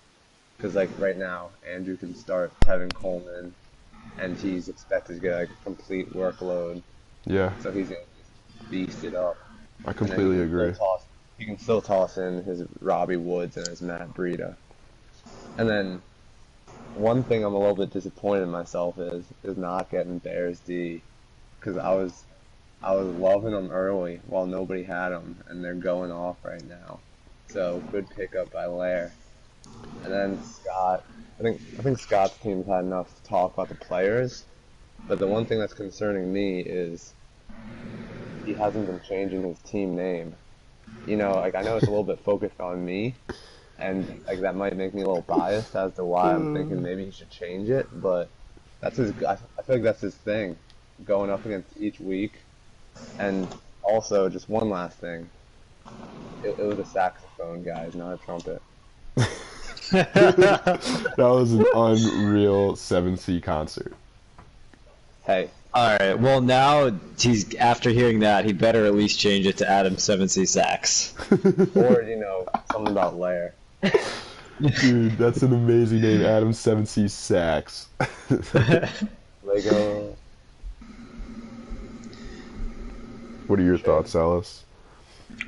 because like right now, Andrew can start Tevin Coleman, and he's expected to get like a complete workload. Yeah, So he's gonna beast it up. I completely agree. You can still toss in his Robbie Woods and his Matt Breida. And then one thing I'm a little bit disappointed in myself is not getting Bears D, because I was loving them early while nobody had them, and they're going off right now. So good pickup by Lair. And then Scott, I think Scott's team's had enough talk about the players, but the one thing that's concerning me is he hasn't been changing his team name. You know, like I know it's a little bit focused on me, and like that might make me a little biased as to why I'm thinking maybe he should change it, but that's his. I feel like that's his thing, going up against each week. And also, just one last thing, it was a saxophone, guys, not a trumpet. That was an unreal 7C concert. Hey, All right. Well, now he's after hearing that, he better at least change it to Adam 7C Sax. or you know, something about Lair. Dude, that's an amazing name, Adam 7C Sax. Lego. What are your thoughts, Alice?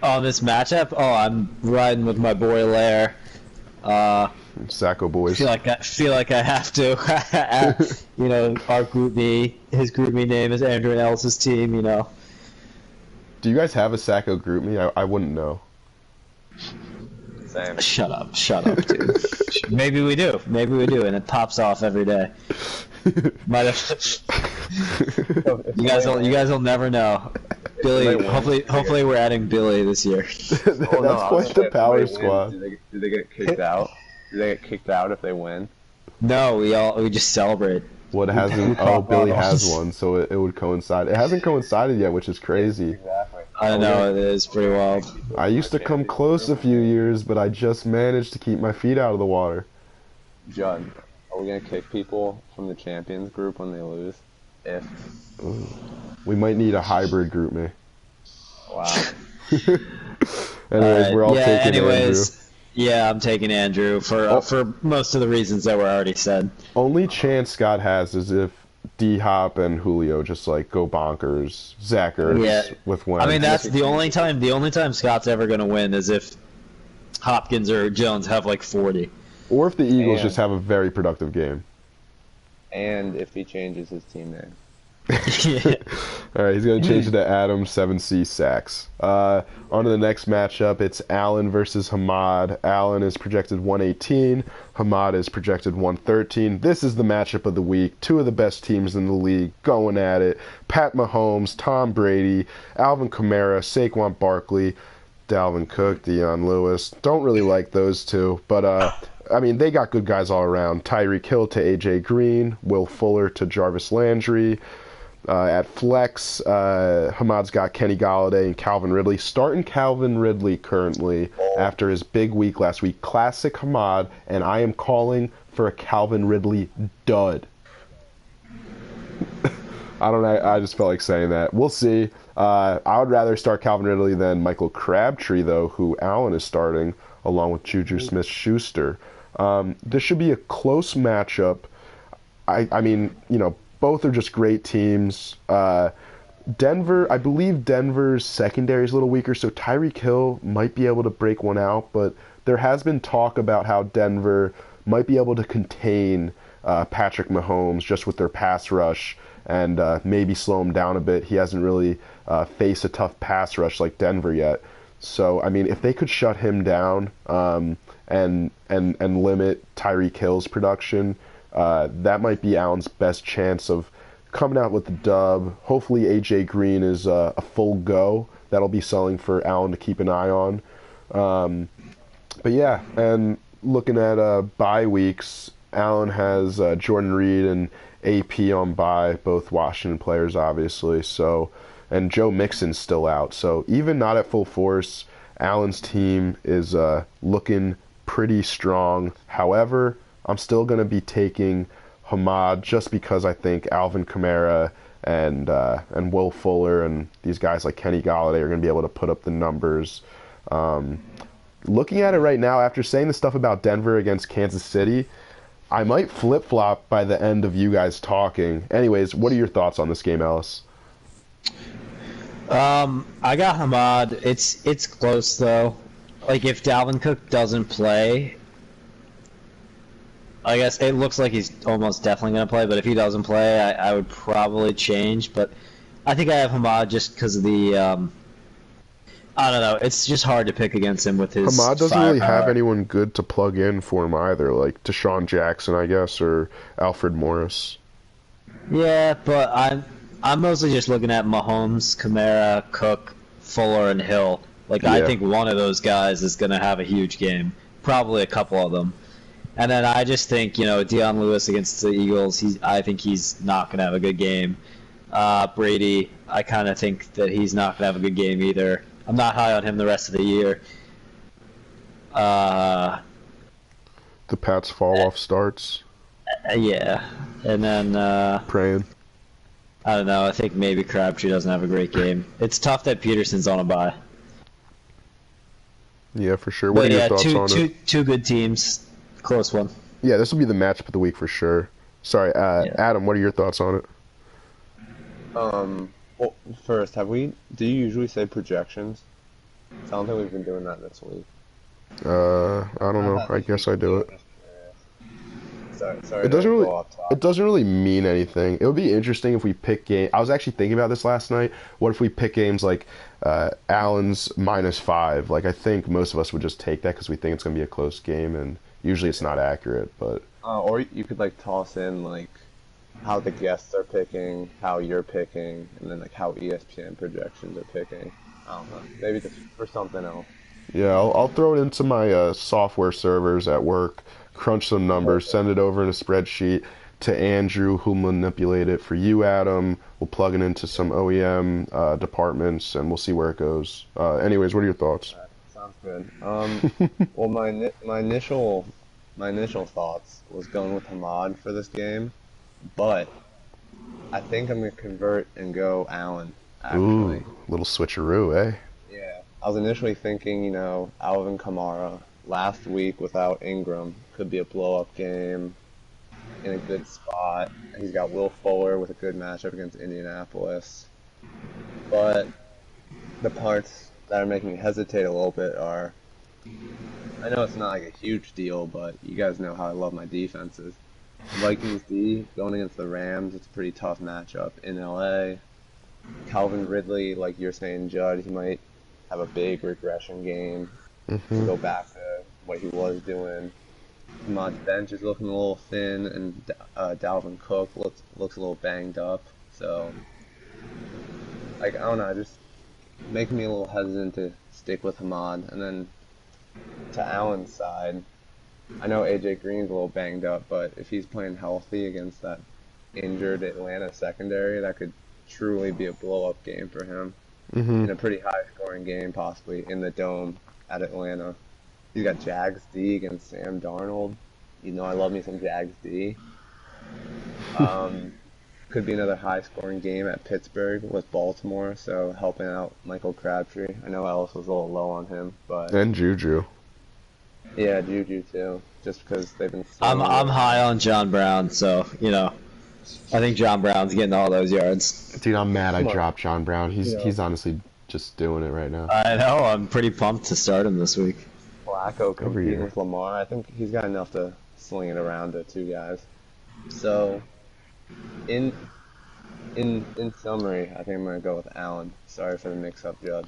On this matchup, I'm riding with my boy Lair. Sacco boys. Feel like I have to. You know, our group me, his group me name is Andrew and Ellis's team. You know. Do you guys have a Sacco group me? I wouldn't know. Same. Shut up, dude. Maybe we do, and it pops off every day. Might have. You guys will never know. Billy, hopefully we're adding Billy this year. That's quite the power squad. Do they get kicked out? Do they get kicked out if they win? No, we just celebrate. What hasn't? Oh, Billy has one, so it would coincide. It hasn't coincided yet, which is crazy. Exactly. I know it is pretty wild. I used to come close a few years, but I just managed to keep my feet out of the water. Judd, are we gonna kick people from the champions group when they lose? If. Ooh. We might need a hybrid group me. Wow. Anyways, we're all taking Andrew. Yeah, I'm taking Andrew for most of the reasons that were already said. Only chance Scott has is if D-Hop and Julio just like go bonkers. Zach Ertz with one. I mean, that's the only time Scott's ever going to win is if Hopkins or Jones have like 40. Or if the Eagles And- just have a very productive game. And if he changes his team name. All right, he's going to change it to Adam 7C Sacks. On to the next matchup. It's Allen versus Hamad. Allen is projected 118. Hamad is projected 113. This is the matchup of the week. Two of the best teams in the league going at it. Pat Mahomes, Tom Brady, Alvin Kamara, Saquon Barkley, Dalvin Cook, Deion Lewis. Don't really like those two, but I mean, they got good guys all around. Tyreek Hill to A.J. Green, Will Fuller to Jarvis Landry. At flex, Hamad's got Kenny Galladay and Calvin Ridley. Starting Calvin Ridley currently after his big week last week. Classic Hamad, and I am calling for a Calvin Ridley dud. I don't know. I just felt like saying that. We'll see. I would rather start Calvin Ridley than Michael Crabtree, though, who Allen is starting, along with Juju Smith-Schuster. This should be a close matchup. I mean, you know, both are just great teams. Denver, I believe Denver's secondary is a little weaker, so Tyreek Hill might be able to break one out, but there has been talk about how Denver might be able to contain Patrick Mahomes just with their pass rush and maybe slow him down a bit. He hasn't really faced a tough pass rush like Denver yet. So, I mean, if they could shut him down and limit Tyreek Hill's production, that might be Allen's best chance of coming out with the dub. Hopefully A.J. Green is a full go. That'll be selling for Allen to keep an eye on. But yeah, and looking at bye weeks, Allen has Jordan Reed and AP on bye, both Washington players, obviously. So, and Joe Mixon's still out. So even not at full force, Allen's team is looking pretty strong. However, I'm still going to be taking Hamad just because I think Alvin Kamara and Will Fuller and these guys like Kenny Galladay are going to be able to put up the numbers. Looking at it right now, after saying the stuff about Denver against Kansas City, I might flip-flop by the end of you guys talking. Anyways, what are your thoughts on this game, Ellis? I got Hamad. It's close though. Like if Dalvin Cook doesn't play, I guess it looks like he's almost definitely going to play, but if he doesn't play, I would probably change. But I think I have Hamad just because of the, I don't know, it's just hard to pick against him with his Hamad doesn't really have firepower. anyone good to plug in for him either, like Deshaun Jackson, I guess, or Alfred Morris. Yeah, but I'm mostly just looking at Mahomes, Kamara, Cook, Fuller, and Hill. Like, I Yeah. think one of those guys is going to have a huge game. Probably a couple of them. And then I just think, you know, Deion Lewis against the Eagles, I think he's not going to have a good game. Brady, I kind of think that he's not going to have a good game either. I'm not high on him the rest of the year. The Pats fall off starts. Yeah. And then, Praying. I don't know, I think maybe Crabtree doesn't have a great game. It's tough that Peterson's on a bye. Yeah, for sure. What But are your yeah, thoughts on it? two good teams. Close one. Yeah, this will be the matchup of the week for sure. Sorry, Adam, what are your thoughts on it? Well, first, do you usually say projections? I don't think we've been doing that this week. I don't know. I guess I do it. Sorry. It doesn't to really. go off topic. It doesn't really mean anything. It would be interesting if we pick game. I was actually thinking about this last night. What if we pick games like Allen's -5? Like I think most of us would just take that because we think it's going to be a close game, and usually it's not accurate. But Or you could like toss in like how the guests are picking, how you're picking, and then like how ESPN projections are picking. I don't know. Maybe just for something else. yeah, I'll throw it into my software servers at work, crunch some numbers, send it over in a spreadsheet to Andrew, who'll manipulate it for you, Adam. We'll plug it into some OEM departments, and we'll see where it goes. Anyways, what are your thoughts? Sounds good. Well, my initial thoughts was going with Hamad for this game, but I think I'm gonna convert and go Allen. Actually, Ooh, little switcheroo, eh? yeah. I was initially thinking, you know, Alvin Kamara last week without Ingram could be a blow-up game in a good spot. He's got Will Fuller with a good matchup against Indianapolis, but the parts that are making me hesitate a little bit are I know it's not like a huge deal, but you guys know how I love my defenses. Vikings D going against the Rams, it's a pretty tough matchup in LA. Calvin Ridley, like you're saying, Judd, he might have a big regression game and go back to what he was doing. Ahmad's bench is looking a little thin, and Dalvin Cook looks a little banged up. So, like, I don't know, just making me a little hesitant to stick with Ahmad. And then to Allen's side, I know AJ Green's a little banged up, but if he's playing healthy against that injured Atlanta secondary, that could truly be a blow-up game for him. In a pretty high-scoring game, possibly in the Dome at Atlanta. He's got Jags D against Sam Darnold. You know I love me some Jags D. Could be another high-scoring game at Pittsburgh with Baltimore, so helping out Michael Crabtree. I know Ellis was a little low on him, but And Juju. yeah, Juju too. Just because they've been. I'm high on John Brown, so I think John Brown's getting all those yards. Dude, I'm mad I Come on. dropped John Brown. He's honestly just doing it right now. I know. I'm pretty pumped to start him this week. Flacco competing here. with Lamar. I think he's got enough to sling it around to two guys. So, in summary, I think I'm gonna go with Allen. Sorry for the mix-up, Judd.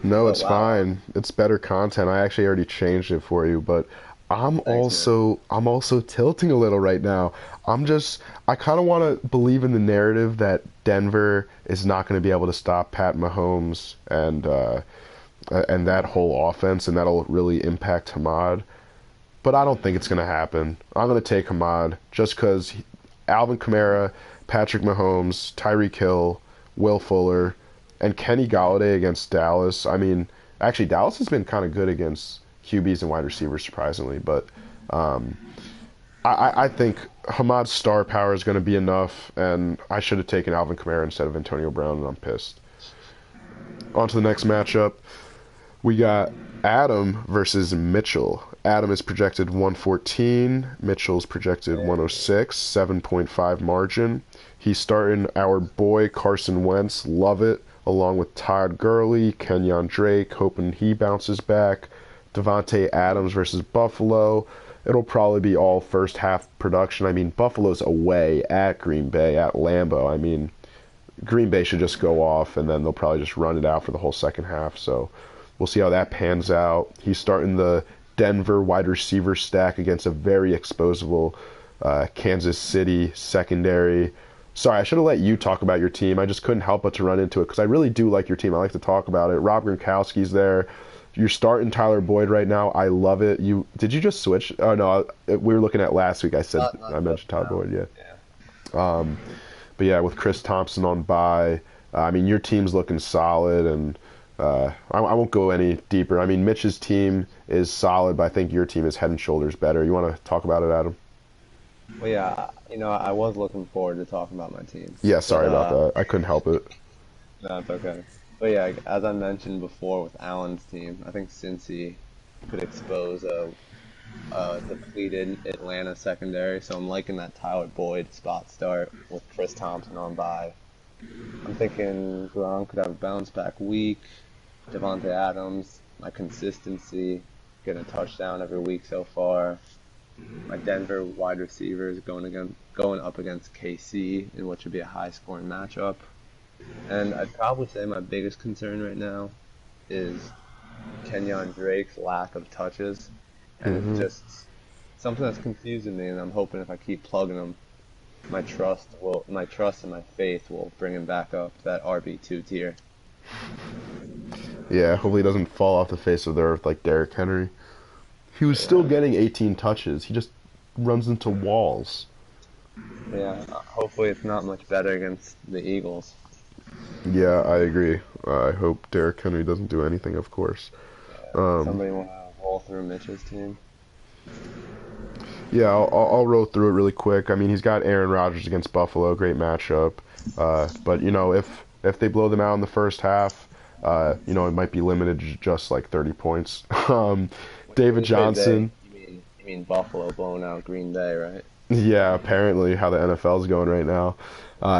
No, it's wow. fine. It's better content. I actually already changed it for you, but I'm Thanks, also tilting a little right now. I kind of want to believe in the narrative that Denver is not going to be able to stop Pat Mahomes and that whole offense, and that'll really impact Hamad. But I don't think it's going to happen. I'm going to take Hamad just because Alvin Kamara, Patrick Mahomes, Tyreek Hill, Will Fuller, and Kenny Golladay against Dallas. I mean, actually, Dallas has been kind of good against QBs and wide receivers, surprisingly. But I think Hamad's star power is going to be enough, and I should have taken Alvin Kamara instead of Antonio Brown, and I'm pissed. On to the next matchup. We got Adam versus Mitchell. Adam is projected 114. Mitchell's projected 106, 7.5 margin. He's starting our boy Carson Wentz, love it, along with Todd Gurley, Kenyon Drake, hoping he bounces back. Devontae Adams versus Buffalo. It'll probably be all first half production. I mean, Buffalo's away at Green Bay, at Lambeau. I mean, Green Bay should just go off, and then they'll probably just run it out for the whole second half. So we'll see how that pans out. He's starting the Denver wide receiver stack against a very exposable Kansas City secondary. Sorry, I should have let you talk about your team. I just couldn't help but to run into it because I really do like your team. I like to talk about it. Rob Gronkowski's there. You're starting Tyler Boyd right now. I love it. Did you just switch? Oh no, we were looking at last week. I mentioned Tyler Boyd. Yeah. But yeah, with Chris Thompson on bye, I mean your team's looking solid, and I won't go any deeper. I mean Mitch's team is solid, but I think your team is head and shoulders better. You want to talk about it, Adam? Well, yeah, I was looking forward to talking about my team. Yeah, sorry about that. I couldn't help it. No, it's okay. But yeah, as I mentioned before with Allen's team, I think Cincy could expose a depleted Atlanta secondary. So I'm liking that Tyler Boyd spot start with Chris Thompson on bye. I'm thinking Gronk could have a bounce back week. Devontae Adams, my consistency, getting a touchdown every week so far. My Denver wide receivers going up against KC, in which would be a high-scoring matchup. And I'd probably say my biggest concern right now is Kenyon Drake's lack of touches, and it's just something that's confusing me. And I'm hoping if I keep plugging him, my trust and my faith will bring him back up to that RB2 tier. Yeah, hopefully he doesn't fall off the face of the earth like Derrick Henry. He was still getting 18 touches. He just runs into walls. Yeah, hopefully it's not much better against the Eagles. Yeah, I agree. I hope Derrick Henry doesn't do anything, of course. Somebody want to roll through Mitch's team? Yeah, I'll roll through it really quick. I mean, he's got Aaron Rodgers against Buffalo, great matchup. But if they blow them out in the first half, it might be limited to just like 30 points. David Johnson. You mean Buffalo blowing out Green Bay, right? Yeah, apparently how the NFL is going right now.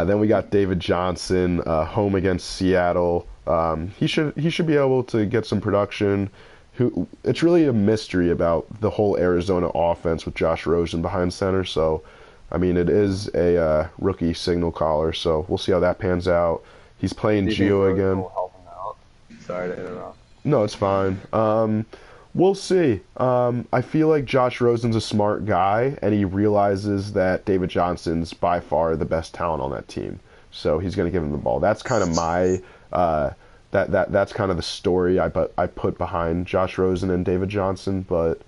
Then we got David Johnson home against Seattle. He should be able to get some production. who it's really a mystery about the whole Arizona offense with Josh Rosen behind center. So, I mean, it is a rookie signal caller. So we'll see how that pans out. He's playing Do you think Gio Rosen again. will help him out? Sorry to interrupt. No, it's fine. We'll see. I feel like Josh Rosen's a smart guy, and he realizes that David Johnson's by far the best talent on that team. So he's going to give him the ball. That's kind of my that's kind of the story I put behind Josh Rosen and David Johnson. But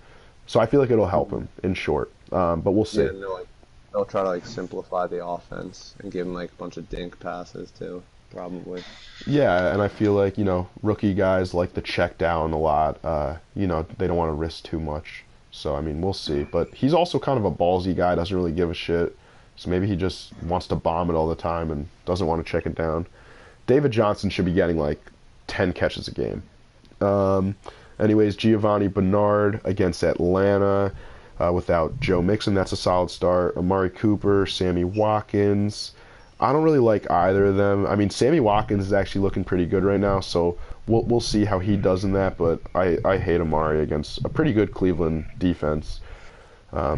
so I feel like it'll help him in short. But we'll see. Yeah, no, they'll try to simplify the offense and give him a bunch of dink passes too, probably. Yeah, and I feel like, rookie guys like to check down a lot. They don't want to risk too much. So, I mean, we'll see. But he's also kind of a ballsy guy, doesn't really give a shit. So maybe he just wants to bomb it all the time and doesn't want to check it down. David Johnson should be getting 10 catches a game. Anyways, Giovanni Bernard against Atlanta without Joe Mixon. That's a solid start. Amari Cooper, Sammy Watkins. I don't really like either of them. I mean, Sammy Watkins is actually looking pretty good right now, so we'll see how he does in that, but I hate Amari against a pretty good Cleveland defense.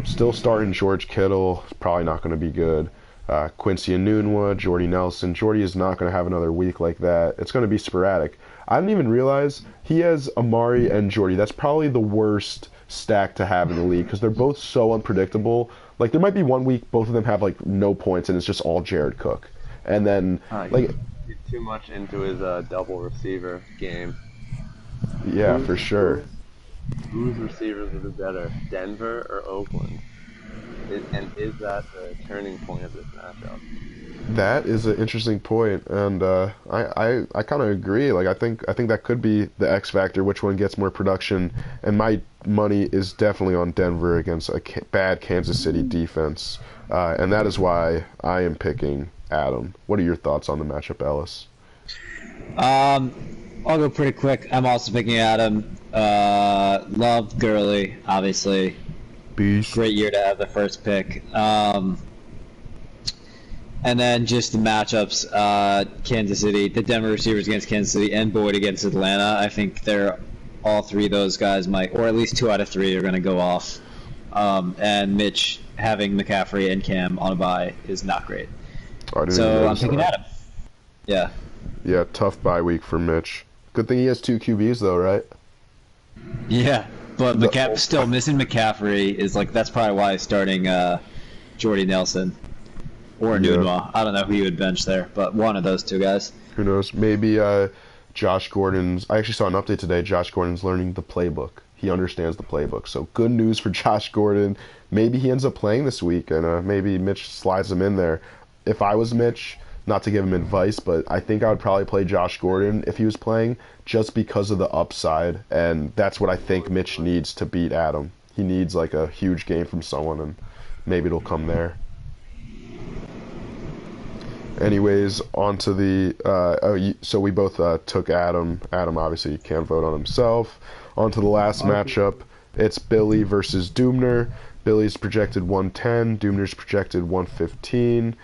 Still starting George Kittle, probably not going to be good. Quincy Enunwa, Jordy Nelson. Jordy is not going to have another week like that. It's going to be sporadic. I didn't even realize he has Amari and Jordy. That's probably the worst stack to have in the league because they're both so unpredictable. There might be one week both of them have no points and it's just all Jared Cook, and then he's too much into his double receiver game. Yeah, for sure. Whose receivers are better, Denver or Oakland? And is that the turning point of this matchup? That is an interesting point, and I kind of agree. I think that could be the X factor. Which one gets more production? And my money is definitely on Denver against a bad Kansas City defense, and that is why I am picking Adam. What are your thoughts on the matchup, Ellis? I'll go pretty quick. I'm also picking Adam. Love Gurley, obviously. Beast. Great year to have the first pick. And then just the matchups, Kansas City, the Denver receivers against Kansas City, and Boyd against Atlanta. I think all three of those guys might, or at least 2 out of 3 are going to go off. And Mitch having McCaffrey and Cam on a bye is not great. So I'm picking Adam. Yeah. Yeah, tough bye week for Mitch. Good thing he has 2 QBs though, right? Yeah, but still missing McCaffrey is that's probably why he's starting Jordy Nelson. Or Nunwa. I don't know who you would bench there, but one of those two guys. Who knows? Maybe Josh Gordon's... I actually saw an update today. Josh Gordon's learning the playbook. He understands the playbook. So good news for Josh Gordon. Maybe he ends up playing this week, and maybe Mitch slides him in there. If I was Mitch, not to give him advice, but I think I would probably play Josh Gordon if he was playing, just because of the upside. And that's what I think Mitch needs to beat Adam. He needs a huge game from someone, and maybe it'll come there. Anyways, on to the... so we both took Adam. Adam obviously can't vote on himself. On to the last matchup. It's Billy versus Doomner. Billy's projected 110. Doomner's projected 115.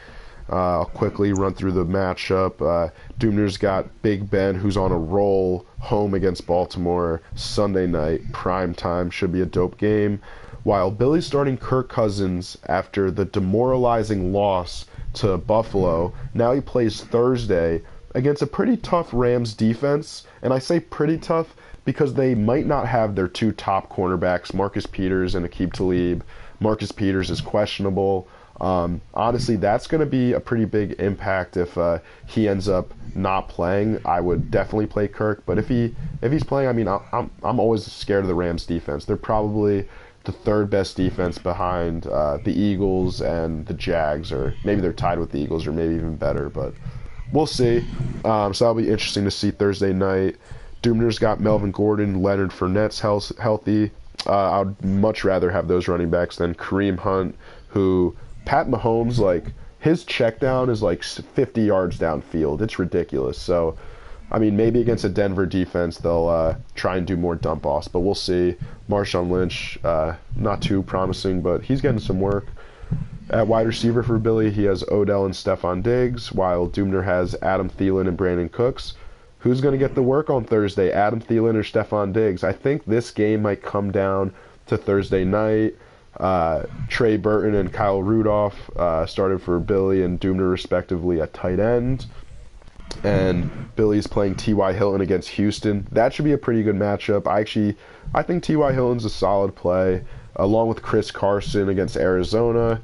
I'll quickly run through the matchup. Doomner's got Big Ben, who's on a roll, home against Baltimore Sunday night. Prime time. Should be a dope game. While Billy's starting Kirk Cousins after the demoralizing loss to Buffalo. Now he plays Thursday against a pretty tough Rams defense, and I say pretty tough because they might not have their 2 top cornerbacks, Marcus Peters and Aqib Talib. Marcus Peters is questionable. Honestly, that's going to be a pretty big impact if he ends up not playing. I would definitely play Kirk, but if he's playing, I mean, I'm always scared of the Rams defense. They're probably the 3rd best defense behind the Eagles and the Jags, or maybe they're tied with the Eagles, or maybe even better, but we'll see. So that'll be interesting to see Thursday night. Doomner's got Melvin Gordon, Leonard Fournette's healthy. I'd much rather have those running backs than Kareem Hunt, who Pat Mahomes, his check down is 50 yards downfield. It's ridiculous. So, I mean, maybe against a Denver defense, they'll try and do more dump offs, but we'll see. Marshawn Lynch, not too promising, but he's getting some work. At wide receiver for Billy, he has Odell and Stephon Diggs, while Doomner has Adam Thielen and Brandon Cooks. who's going to get the work on Thursday, Adam Thielen or Stephon Diggs? I think this game might come down to Thursday night. Trey Burton and Kyle Rudolph started for Billy and Dubner respectively at tight end. And Billy's playing T.Y. Hilton against Houston. That should be a pretty good matchup. I think T.Y. Hilton's a solid play, along with Chris Carson against Arizona.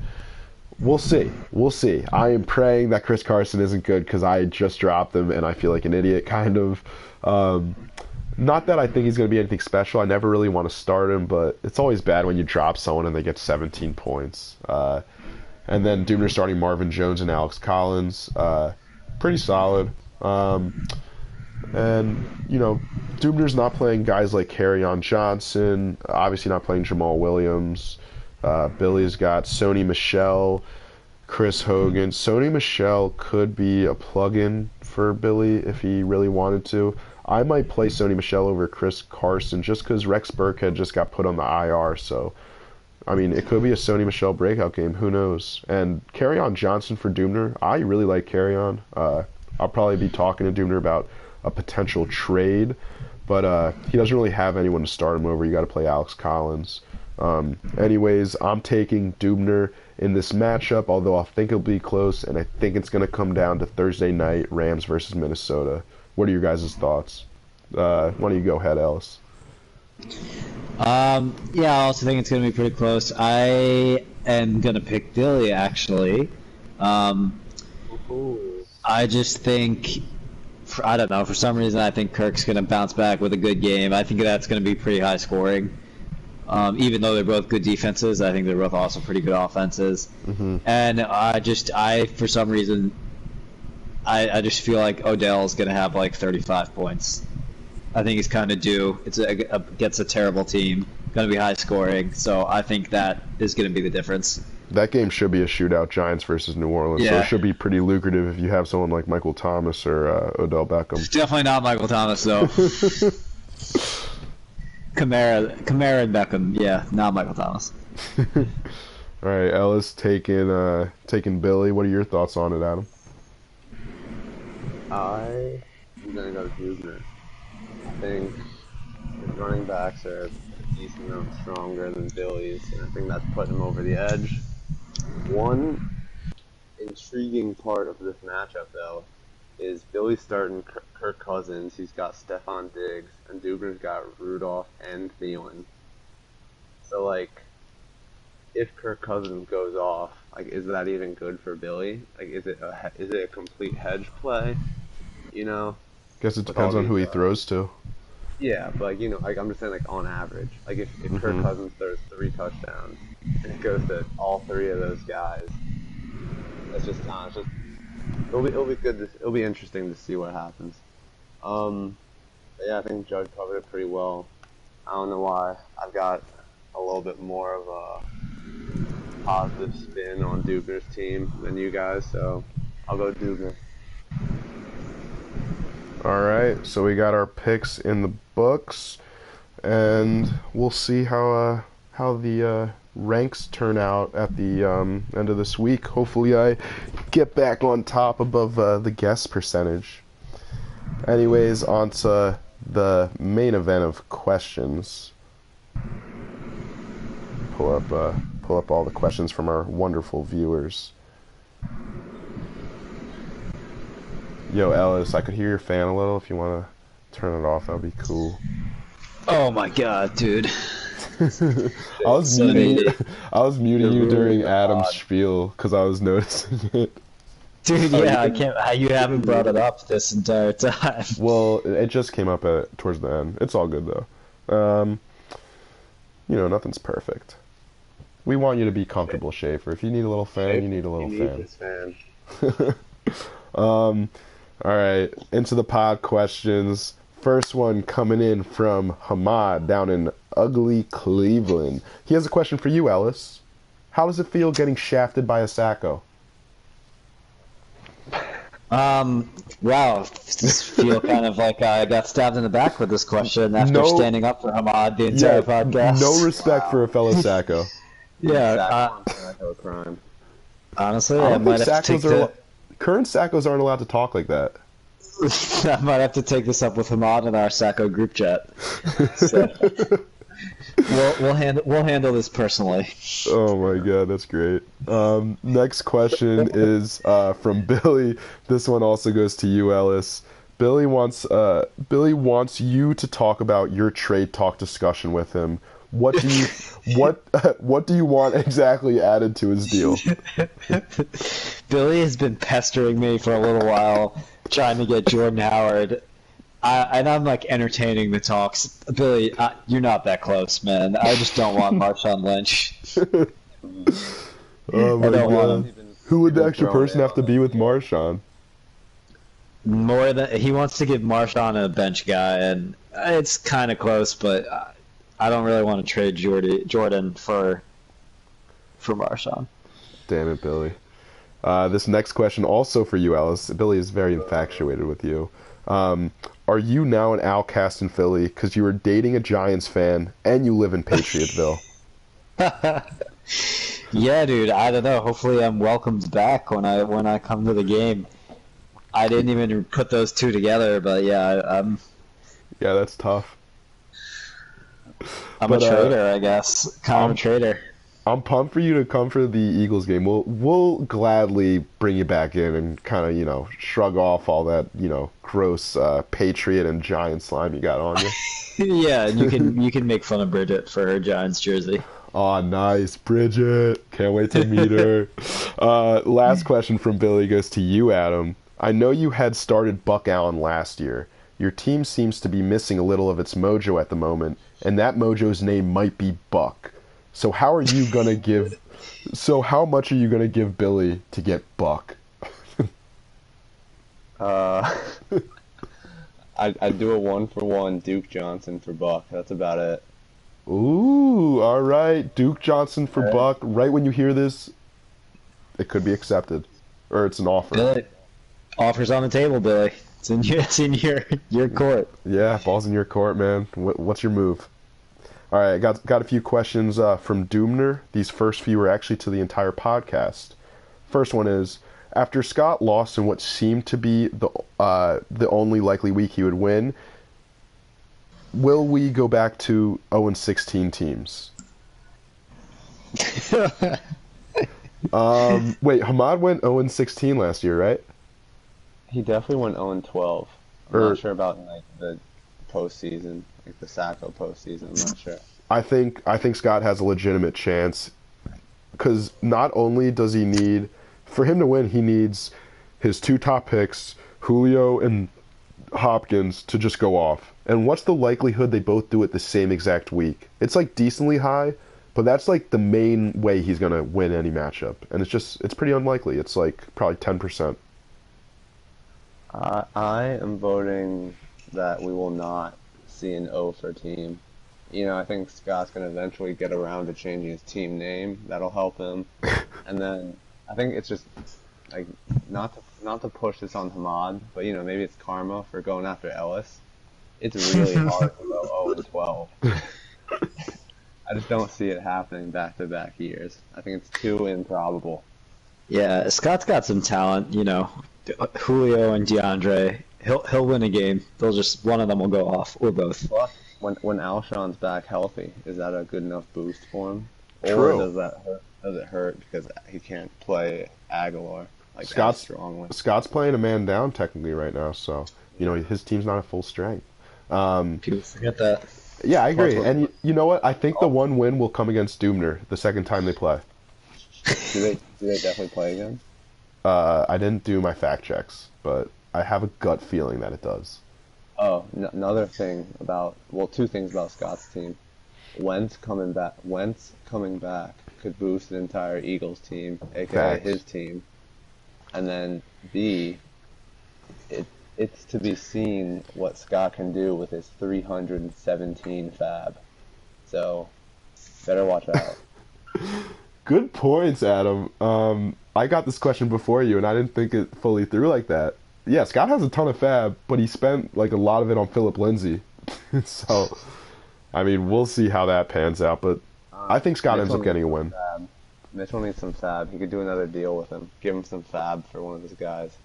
We'll see. We'll see. I am praying that Chris Carson isn't good because I just dropped him and I feel like an idiot, kind of. Not that I think he's going to be anything special. I never really want to start him, but it's always bad when you drop someone and they get 17 points. And then Dubner starting Marvin Jones and Alex Collins. Pretty solid. And, you know, Dubner's not playing guys like Kerryon Johnson, obviously not playing Jamal Williams. Billy's got Sony Michel, Chris Hogan. Sony Michel could be a plug-in for Billy if he really wanted to. I might play Sony Michel over Chris Carson just because Rex Burkhead just got put on the IR, so... I mean, it could be a Sony Michel breakout game. Who knows? And Kerryon Johnson for Dubner. I really like Kerryon. I'll probably be talking to Dubner about a potential trade, but he doesn't really have anyone to start him over. You got to play Alex Collins. Anyways, I'm taking Dubner in this matchup, although I think it'll be close, and I think it's going to come down to Thursday night, Rams versus Minnesota. What are your guys' thoughts? Why don't you go ahead, Ellis? Yeah, I also think it's going to be pretty close. I am going to pick Billy, actually. I just think, I don't know, for some reason I think Kirk's going to bounce back with a good game. I think that's going to be pretty high scoring. Even though they're both good defenses, I think they're both also pretty good offenses. Mm-hmm. And for some reason, I just feel like Odell's going to have like 35 points. I think he's kind of due. It's against a terrible team, going to be high scoring. So I think that is going to be the difference. That game should be a shootout, Giants versus New Orleans. Yeah. So it should be pretty lucrative if you have someone like Michael Thomas or Odell Beckham. It's definitely not Michael Thomas, though. Kamara and Beckham, yeah, not Michael Thomas. All right, Ellis taking Billy. What are your thoughts on it, Adam? I'm gonna go Dubner. I think his running backs are a decent amount stronger than Billy's, and I think that's putting him over the edge. One intriguing part of this matchup, though, is Billy starting Kirk Cousins. He's got Stephon Diggs, and Dubner's got Rudolph and Thielen. So, like, if Kirk Cousins goes off, like, is that even good for Billy? Like, is it a complete hedge play? You know? Guess it depends on who he throws to. Yeah, but like, you know, like I'm just saying, like on average, like if Kirk Cousins throws 3 touchdowns and it goes to all 3 of those guys, that's just it'll be good. It'll be interesting to see what happens. But yeah, I think Judge covered it pretty well. I don't know why I've got a little bit more of a positive spin on Dubner's team than you guys, so I'll go Dubner. Alright, so we got our picks in the books, and we'll see how the ranks turn out at the end of this week. Hopefully I get back on top above the guess percentage. Anyways, on to the main event of questions. Pull up all the questions from our wonderful viewers. Yo, Ellis, I could hear your fan a little. If you want to turn it off, that would be cool. Oh my god, dude. I was muting you during Adam's spiel because I was noticing it. Dude, yeah, I can't. You haven't brought it up this entire time. Well, it just came up towards the end. It's all good though. You know, nothing's perfect. We want you to be comfortable, Schaefer. If you need a little fan, you need a little fan. This fan. All right, into the pod questions. First one coming in from Hamad down in ugly Cleveland. He has a question for you, Ellis. How does it feel getting shafted by a Sacco? Wow, just feel kind of like I got stabbed in the back with this question after standing up for Hamad the entire podcast. No respect for a fellow Sacco. Yeah, crime. Honestly, I might have to take current Saccos aren't allowed to talk like that. I might have to take this up with Hamad in our Sacco group chat. So, we'll handle this personally. Oh my god, that's great. Next question is from Billy. This one also goes to you, Ellis. Billy wants you to talk about your trade talk discussion with him. What do you what do you want exactly added to his deal? Billy has been pestering me for a little while, trying to get Jordan Howard. And I'm like entertaining the talks. Billy, you're not that close, man. I just don't want Marshawn Lynch. Oh my I don't god. want him. Who would the extra person have to be with Marshawn? More than he wants to give Marshawn a bench guy, and it's kind of close, but I don't really want to trade Jordan for Marshawn. Damn it, Billy. This next question also for you, Alice. Billy is very infatuated with you. Are you now an outcast in Philly because you were dating a Giants fan and you live in Patriotville? Yeah, dude. I don't know. Hopefully, I'm welcomed back when I come to the game. I didn't even put those two together, but yeah, I'm that's tough. a traitor, I guess. Kind of a traitor. I'm pumped for you to come for the Eagles game. We'll gladly bring you back in and kind of, shrug off all that, gross Patriot and Giant slime you got on you. Yeah, and you can make fun of Bridget for her Giants jersey. Oh, nice, Bridget. Can't wait to meet her. Last question from Billy goes to you, Adam. I know you had started Buck Allen last year. Your team seems to be missing a little of its mojo at the moment, and that mojo's name might be Buck. So how much are you gonna give Billy to get Buck? I'd do a 1-for-1 Duke Johnson for Buck. That's about it. Ooh, all right. Duke Johnson for Buck. Right when you hear this, it could be accepted, or it's an offer. Billy, offers on the table, Billy. It's in your court. Yeah, ball's in your court, man. What's your move? All right, got a few questions from Doomner. These first few are actually to the entire podcast. First one is, after Scott lost in what seemed to be the only likely week he would win, will we go back to 0-16 teams? Wait, Hamad went 0-16 last year, right? He definitely went 0-12. I'm not sure about the postseason, like the Sacco postseason. I'm not sure. I think Scott has a legitimate chance because not only does he need, for him to win, he needs his two top picks, Julio and Hopkins, to just go off. And what's the likelihood they both do it the same exact week? It's like decently high, but that's like the main way he's going to win any matchup. And it's pretty unlikely. It's like probably 10%. I am voting that we will not see an O for team. I think Scott's going to eventually get around to changing his team name. That'll help him. And then I think it's just like not to push this on Hamad, but maybe it's karma for going after Ellis. It's really hard to go 0-12. I just don't see it happening back-to-back years. I think it's too improbable. Yeah, Scott's got some talent, Julio and DeAndre. He'll win a game. One of them will go off, or both. Plus, when Alshon's back healthy, is that a good enough boost for him? True. Or does it hurt because he can't play Aguilar Scott's strongly? Scott's playing a man down technically right now, so his team's not at full strength. People forget that. Yeah, I agree. And you know what? I think the one win will come against Doomner the second time they play. Do they definitely play again? I didn't do my fact checks, but I have a gut feeling that it does. Oh, another thing two things about Scott's team. Wentz coming back could boost the entire Eagles team, aka Facts. his team. And then B, it's to be seen what Scott can do with his 317 fab. So, better watch out. Good points, Adam. I got this question before you, and I didn't think it fully through like that. Yeah, Scott has a ton of fab, but he spent a lot of it on Philip Lindsay. So, I mean, we'll see how that pans out, but I think Scott ends up getting a win. Mitchell needs some fab. He could do another deal with him. Give him some fab for one of his guys.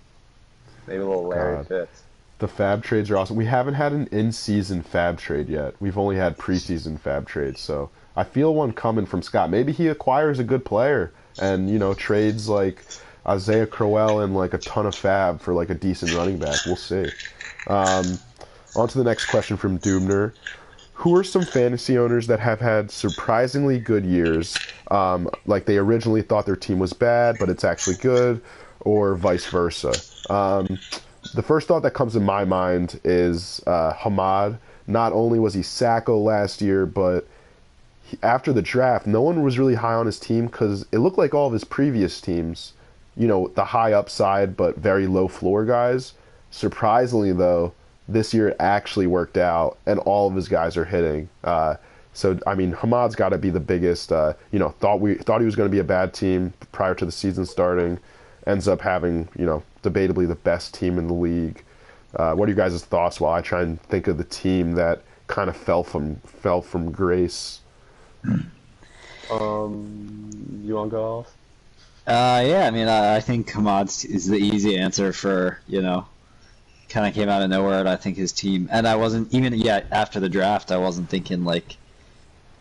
Maybe a little Larry Fitz. The fab trades are awesome. We haven't had an in-season fab trade yet. We've only had preseason fab trades, so I feel one coming from Scott. Maybe he acquires a good player and, trades like Isaiah Crowell and like a ton of fab for like a decent running back. We'll see. On to the next question from Dubner. Who are some fantasy owners that have had surprisingly good years? Like they originally thought their team was bad, but it's actually good, or vice versa. The first thought that comes in my mind is Hamad. Not only was he Sacco last year, but after the draft, no one was really high on his team because it looked like all of his previous teams, the high upside but very low floor guys. Surprisingly, though, this year it actually worked out, and all of his guys are hitting. So, I mean, Hamad's got to be the biggest. Thought he was going to be a bad team prior to the season starting. Ends up having, debatably the best team in the league. What are you guys' thoughts while I try and think of the team that kind of fell from grace? You want to go off? Yeah, I mean, I think Hamad is the easy answer for, kind of came out of nowhere, and I think his team, and I wasn't, even after the draft, I wasn't thinking, like,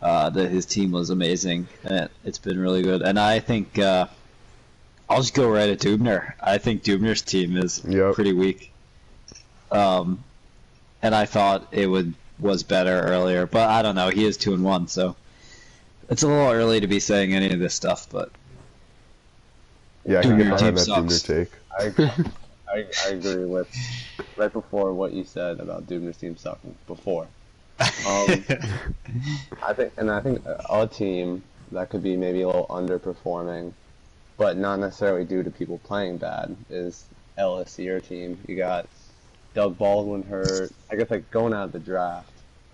that his team was amazing. It's been really good. And I think, I'll just go right at Dubner. I think Dubner's team is pretty weak. And I thought it was better earlier, but I don't know. He is 2-1, so it's a little early to be saying any of this stuff, but yeah, I can get behind that sucks. Dubner take. I agree with right before what you said about Dubner's team sucking before. I think a team that could be maybe a little underperforming, but not necessarily due to people playing bad, is LSU team. You got Doug Baldwin hurt. I guess like going out of the draft,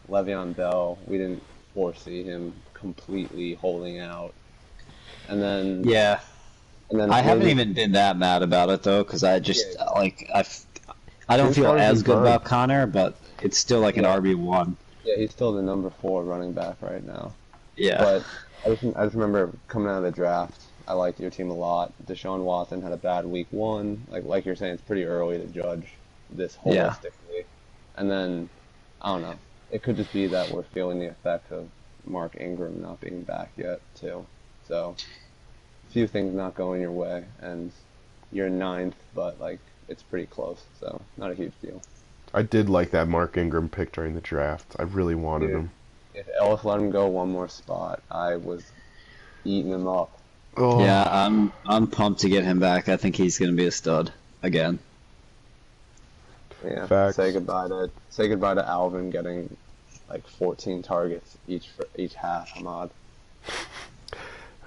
Le'Veon Bell, we didn't foresee him completely holding out, and then And then I haven't even been that mad about it though, because I just I don't feel as good about Connor, but it's still like an RB1. Yeah, he's still the number 4 running back right now. Yeah. But I just remember coming out of the draft, I liked your team a lot. Deshaun Watson had a bad week 1. Like you're saying, it's pretty early to judge this holistically. And then I don't know. It could just be that we're feeling the effect of Mark Ingram not being back yet too. So few things not going your way, and you're 9th, but like it's pretty close, so not a huge deal. I did like that Mark Ingram pick during the draft. I really wanted him. If Ellis let him go one more spot, I was eating him up. Oh. Yeah, I'm pumped to get him back. I think he's gonna be a stud again. Yeah. Facts. Say goodbye to Alvin getting like 14 targets each half. Hamad.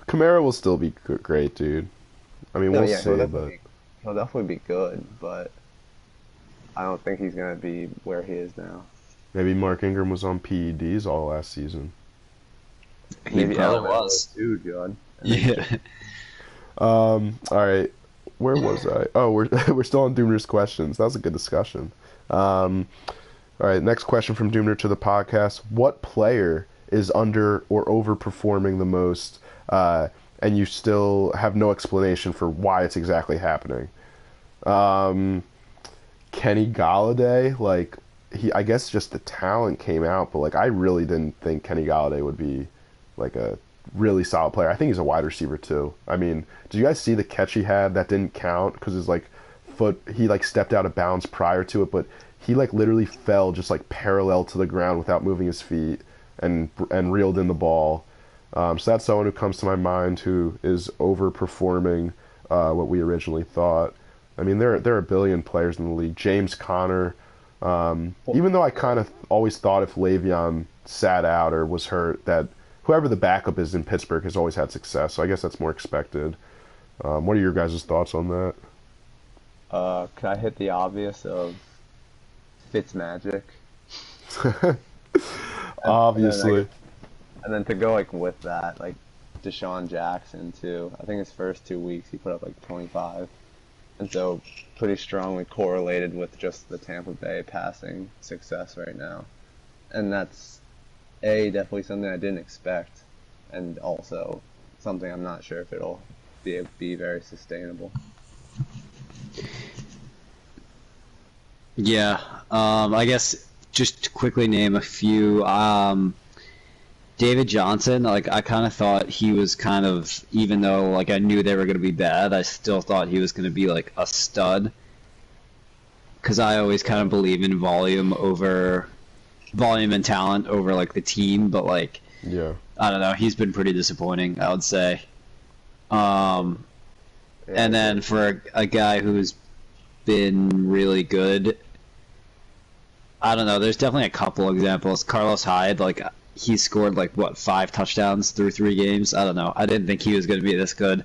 Kamara will still be great, dude. I mean, we'll see, but he'll definitely be good, but I don't think he's gonna be where he is now. maybe Mark Ingram was on PEDs all last season. He probably was. Too, John. Yeah. All right. Where was I? Oh, we're still on Doomer's questions. That was a good discussion. All right, next question from Doomer to the podcast. What player is under or overperforming the most, and you still have no explanation for why it's exactly happening? Kenny Galladay, like, I guess just the talent came out, but like I really didn't think Kenny Galladay would be like a really solid player. I think he's a wide receiver too. I mean, did you guys see the catch he had that didn't count because his like foot, he like stepped out of bounds prior to it, but he like literally fell just like parallel to the ground without moving his feet and reeled in the ball. So that's someone who comes to my mind who is overperforming what we originally thought. I mean, there are a billion players in the league. James Conner, even though I kind of always thought if Le'Veon sat out or was hurt that whoever the backup is in Pittsburgh has always had success. So I guess that's more expected. What are your guys' thoughts on that? Could I hit the obvious of Fitzmagic? Obviously. And then to go like with that, like Deshaun Jackson too. I think his first 2 weeks he put up like 25. And so pretty strongly correlated with just the Tampa Bay passing success right now. And that's definitely something I didn't expect, and also something I'm not sure if it'll be very sustainable. Yeah. I guess just to quickly name a few. David Johnson, like I kind of thought he was kind of, even though like I knew they were going to be bad, I still thought he was going to be like a stud. Because I always kind of believe in volume and talent over like the team, but like Yeah. I don't know, he's been pretty disappointing, I would say. And then for a guy who's been really good, I don't know, there's definitely a couple examples. Carlos Hyde, like he scored like what 5 touchdowns through 3 games. I don't know. I didn't think he was going to be this good.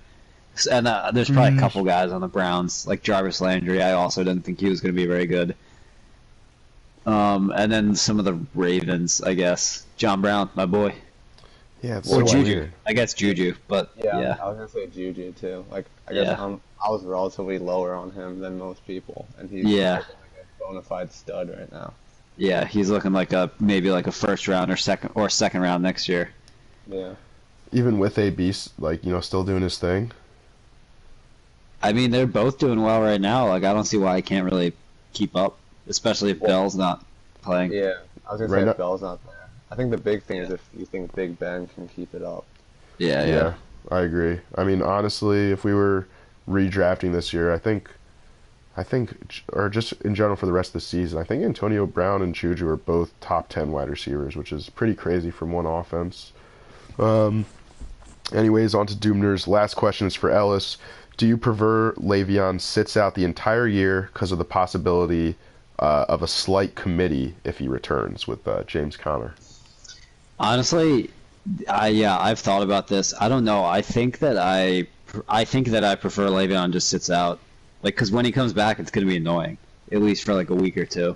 And there's probably a couple guys on the Browns, like Jarvis Landry. I also didn't think he was going to be very good. And then some of the Ravens, I guess. John Brown, my boy. Yeah, it's Or so Juju. weird. I guess Juju, but yeah. I was gonna say Juju too. Like I guess Yeah. I was relatively lower on him than most people, and he's Yeah. like a bona fide stud right now. Yeah, he's looking like maybe like a first round or second round next year. Yeah. Even with AB, like, still doing his thing. I mean, they're both doing well right now. Like, I don't see why I can't really keep up, especially if Bell's not playing. Yeah. I was gonna Right say now- if Bell's not there. I think the big thing is if you think Big Ben can keep it up. Yeah. I agree. I mean, honestly, if we were redrafting this year, I think, or just in general for the rest of the season, I think Antonio Brown and Juju are both top 10 wide receivers, which is pretty crazy from one offense. Anyways, on to Doomner's last question is for Ellis. Do you prefer Le'Veon sits out the entire year because of the possibility of a slight committee if he returns with James Conner? Honestly, I've thought about this. I don't know. I think that I prefer Le'Veon just sits out, like, because when he comes back, it's gonna be annoying, at least for like a week or two.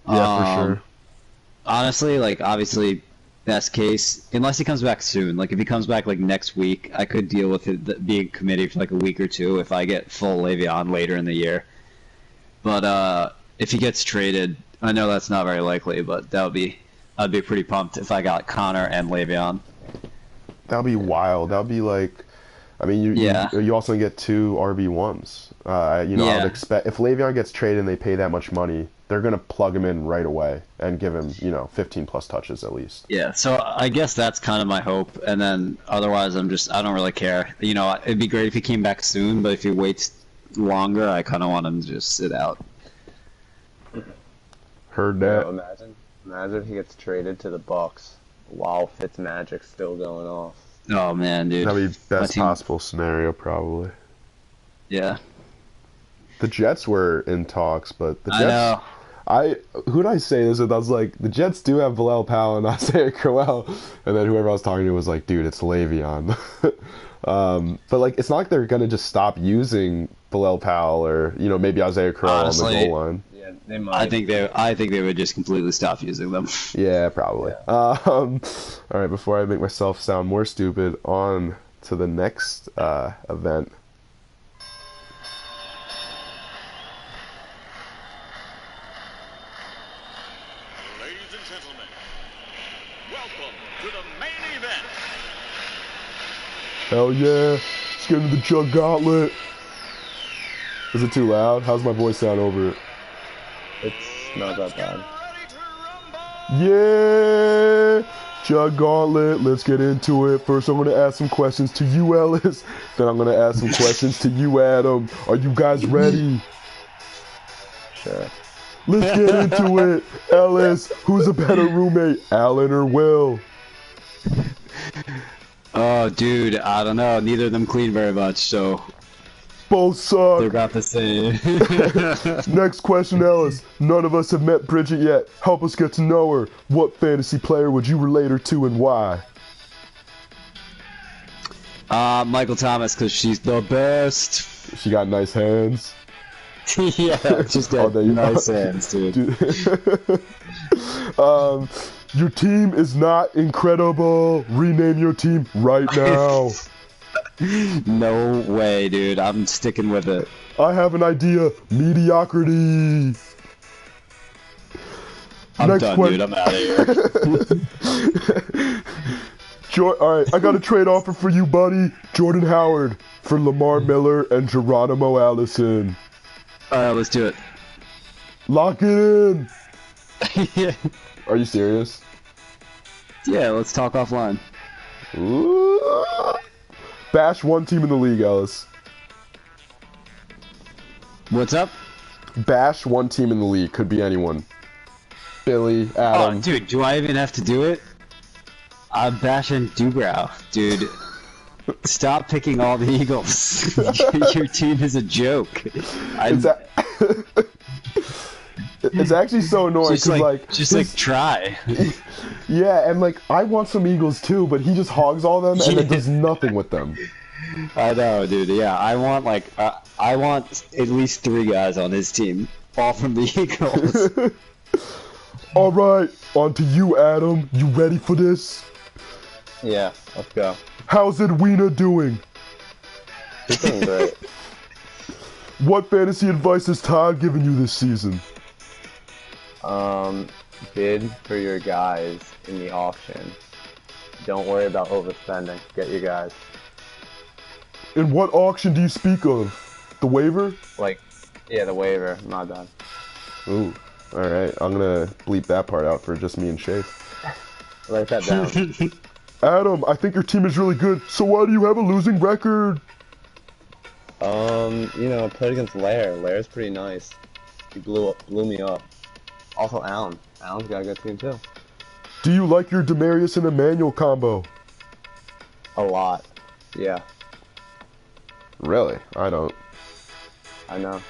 Yeah, for sure. Honestly, like, obviously, best case, unless he comes back soon. Like, if he comes back like next week, I could deal with it being committee for like a week or two if I get full Le'Veon later in the year. But if he gets traded, I know that's not very likely, but I'd be pretty pumped if I got Connor and Le'Veon. That'll be wild. That'll be like, I mean, you also get 2 RB1s. I would expect if Le'Veon gets traded and they pay that much money, they're gonna plug him in right away and give him 15 plus touches at least. Yeah, so I guess that's kind of my hope, and then otherwise I don't really care. It'd be great if he came back soon, but if he waits longer, I kind of want him to just sit out. Heard that. Imagine if he gets traded to the Bucks while Fitzmagic's still going off. Oh man, dude. That'd be best possible scenario, probably. Yeah. The Jets were in talks, but the Jets. I know. Who did I say this with? I was like, the Jets do have Bilal Powell and Isaiah Crowell, and then whoever I was talking to was like, dude, it's Le'Veon. But like, it's not like they're gonna just stop using Bilal Powell or maybe Isaiah Crowell on the goal line. Yeah, they might. I think they would just completely stop using them. Yeah, probably. Yeah. All right, before I make myself sound more stupid, on to the next event. Ladies and gentlemen, welcome to the main event. Hell yeah! Let's get into the Jug Gauntlet. Is it too loud? How's my voice sound over it? It's not that bad. Yeah! Jug Gauntlet, let's get into it. First, I'm going to ask some questions to you, Ellis. Then I'm going to ask some questions to you, Adam. Are you guys ready? Sure. Let's get into it. Ellis, who's a better roommate, Alan or Will? Oh, dude, I don't know. Neither of them clean very much, so Both suck. they're about the same. Next question, Ellis. None of us have met Bridget yet. Help us get to know her. What fantasy player would you relate her to and why? Michael Thomas, because she's the best. She got nice hands. Yeah, just Oh, got there you nice go. hands, dude. Your team is not incredible. Rename your team right now. No way, dude. I'm sticking with it. I have an idea. Mediocrity. I'm Next done, one. dude. I'm out of here. All right, I got a trade offer for you, buddy. Jordan Howard for Lamar Miller and Geronimo Allison. Alright, let's do it. Lock it in. Yeah. Are you serious? Yeah, let's talk offline. Ooh. Bash one team in the league, Ellis. What's up? Bash one team in the league. Could be anyone. Billy, Adam. Oh, dude, do I even have to do it? I'm bashing Dubrow, dude. Stop picking all the Eagles. Your team is a joke. It's actually so annoying because just try. Yeah, and like I want some Eagles too, but he just hogs all them and then does nothing with them. I know, dude. Yeah, I want at least 3 guys on his team, all from the Eagles. All right, on to you, Adam. You ready for this? Yeah, let's go. How's Edwina doing? She's doing great. What fantasy advice has Todd given you this season? Bid for your guys in the auction. Don't worry about overspending. Get your guys. In what auction do you speak of? The waiver? Yeah, the waiver. My bad. Ooh, alright. I'm gonna bleep that part out for just me and Chase. Write that down. Adam, I think your team is really good, so why do you have a losing record? I played against Lair. Lair's pretty nice. He blew me up. Also, Allen. Allen's got a good team too. Do you like your Demarius and Emmanuel combo? A lot. Yeah, Really? I don't. I know.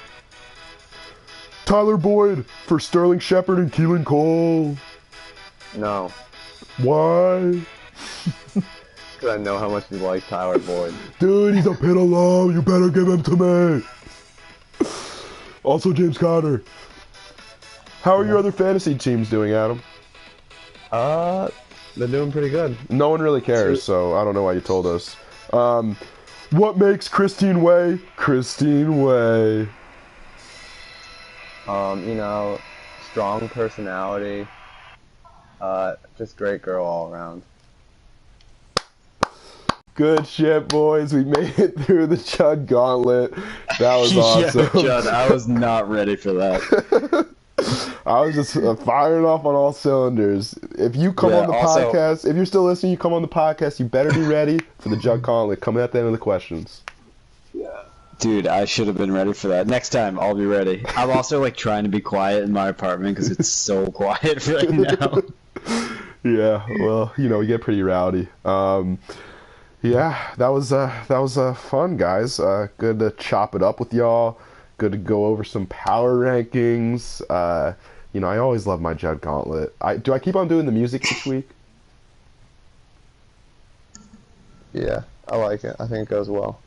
Tyler Boyd for Sterling Shepard and Keelan Cole. No, Why? because I know how much you like Tyler Boyd. Dude, he's a Pitt alum. You better give him to me. Also, James Conner. How are your other fantasy teams doing, Adam? They're doing pretty good. No one really cares, so I don't know why you told us. What makes Christine Way Christine Way? Strong personality. Just great girl all around. Good shit, boys. We made it through the Chud Gauntlet. That was awesome. Yeah, Judd, I was not ready for that. I was just firing off on all cylinders. If you come on the podcast, if you're still listening, you come on the podcast, you better be ready for the Jug Gauntlet coming at the end of the questions. Yeah. Dude, I should have been ready for that. Next time, I'll be ready. I'm also trying to be quiet in my apartment because it's so quiet right now. Yeah, well, we get pretty rowdy. Yeah, that was fun, guys. Good to chop it up with y'all. Good to go over some power rankings. I always love my Jug Gauntlet. Do I keep on doing the music each week? Yeah, I like it. I think it goes well.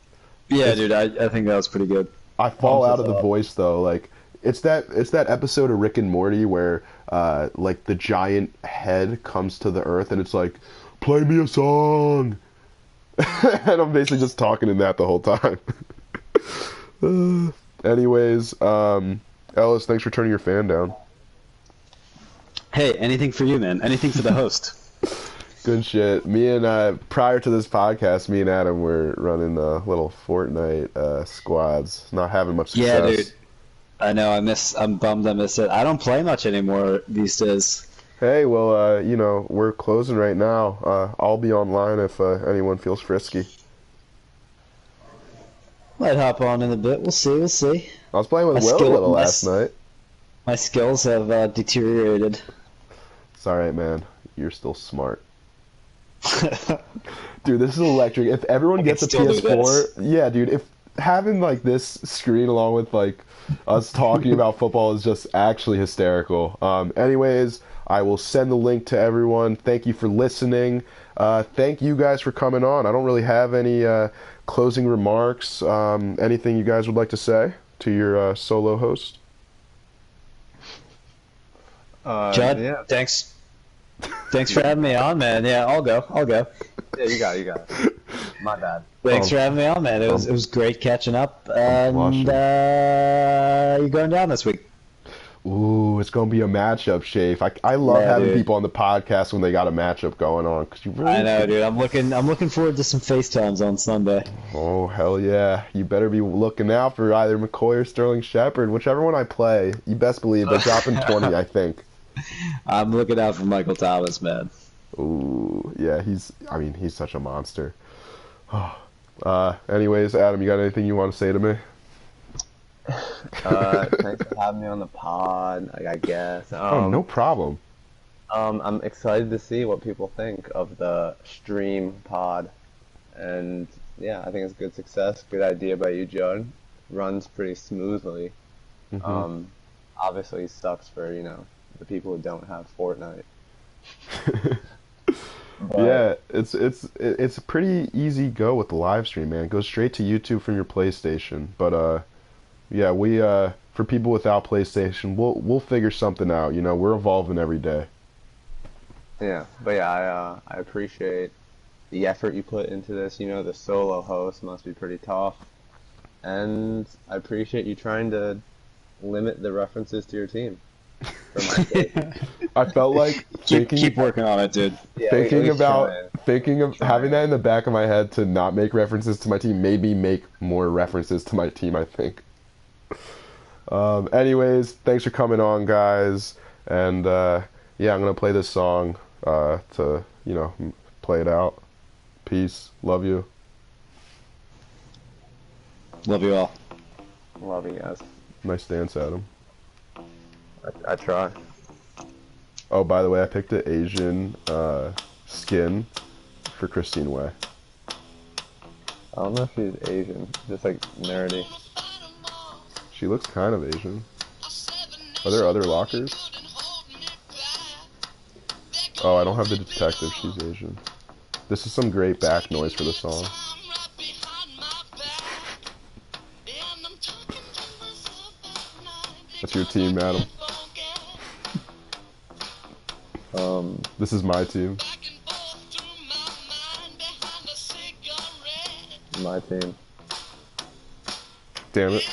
Yeah, dude, I think that was pretty good. I fall out of the voice though. It's that episode of Rick and Morty where the giant head comes to the earth and it's like, play me a song. And I'm basically just talking in that the whole time. Anyways, Ellis, thanks for turning your fan down. Hey, anything for you, man. Anything for the host. Good shit. Me and prior to this podcast, me and Adam were running little Fortnite squads. Not having much success. Yeah, dude. I know. I'm bummed I missed it. I don't play much anymore these days. Hey, well, we're closing right now. I'll be online if anyone feels frisky. Might hop on in a bit. We'll see. I was playing with Will a little last night. My skills have deteriorated. It's alright, man. You're still smart. Dude, this is electric. If everyone gets a PS4, yeah, dude, if having this screen along with us talking about football is just actually hysterical. Anyways, I will send the link to everyone. Thank you for listening. Thank you guys for coming on. I don't really have any closing remarks. Anything you guys would like to say to your solo host? Judd, yeah. Thanks for having me on, man. Yeah, I'll go. Yeah, you got it. My bad. Thanks for having me on, man. It was great catching up. And you're going down this week. Ooh, it's gonna be a matchup, Shafe. I love Yeah, having dude. people on the podcast when they got a matchup going on because you really. I know, dude. I'm looking forward to some FaceTimes on Sunday. Oh hell yeah! You better be looking out for either McCoy or Sterling Shepard, whichever one I play. You best believe they're dropping 20, I think. I'm looking out for Michael Thomas, man. Ooh, yeah, he's such a monster. Anyways, Adam, you got anything you want to say to me? Thanks for having me on the pod. I guess. Oh, no problem. I'm excited to see what people think of the stream pod, and yeah, I think it's good success. Good idea by you, Judd. Runs pretty smoothly. Hmm. Obviously sucks for the people who don't have Fortnite. But Yeah, it's a pretty easy go with the live stream, man. It goes straight to YouTube from your PlayStation. But yeah, we for people without PlayStation, we'll figure something out. We're evolving every day. I appreciate the effort you put into this. The solo host must be pretty tough, and I appreciate you trying to limit the references to your team for my sake. I felt like Keep working on it, dude. Yeah, at thinking least about trying. thinking of having that in the back of my head to not make references to my team, maybe make more references to my team, I think. Anyways, thanks for coming on, guys, and yeah, I'm gonna play this song to play it out. Peace, love you. Love you all. Love you guys. Nice dance, Adam. I try. Oh, by the way, I picked an Asian skin for Christine Way. I don't know if she's Asian, just like nerdy. She looks kind of Asian. Are there other lockers? Oh, I don't have the detective. She's Asian. This is some great back noise for the song. That's your team, Adam. This is my team. My team. Damn it.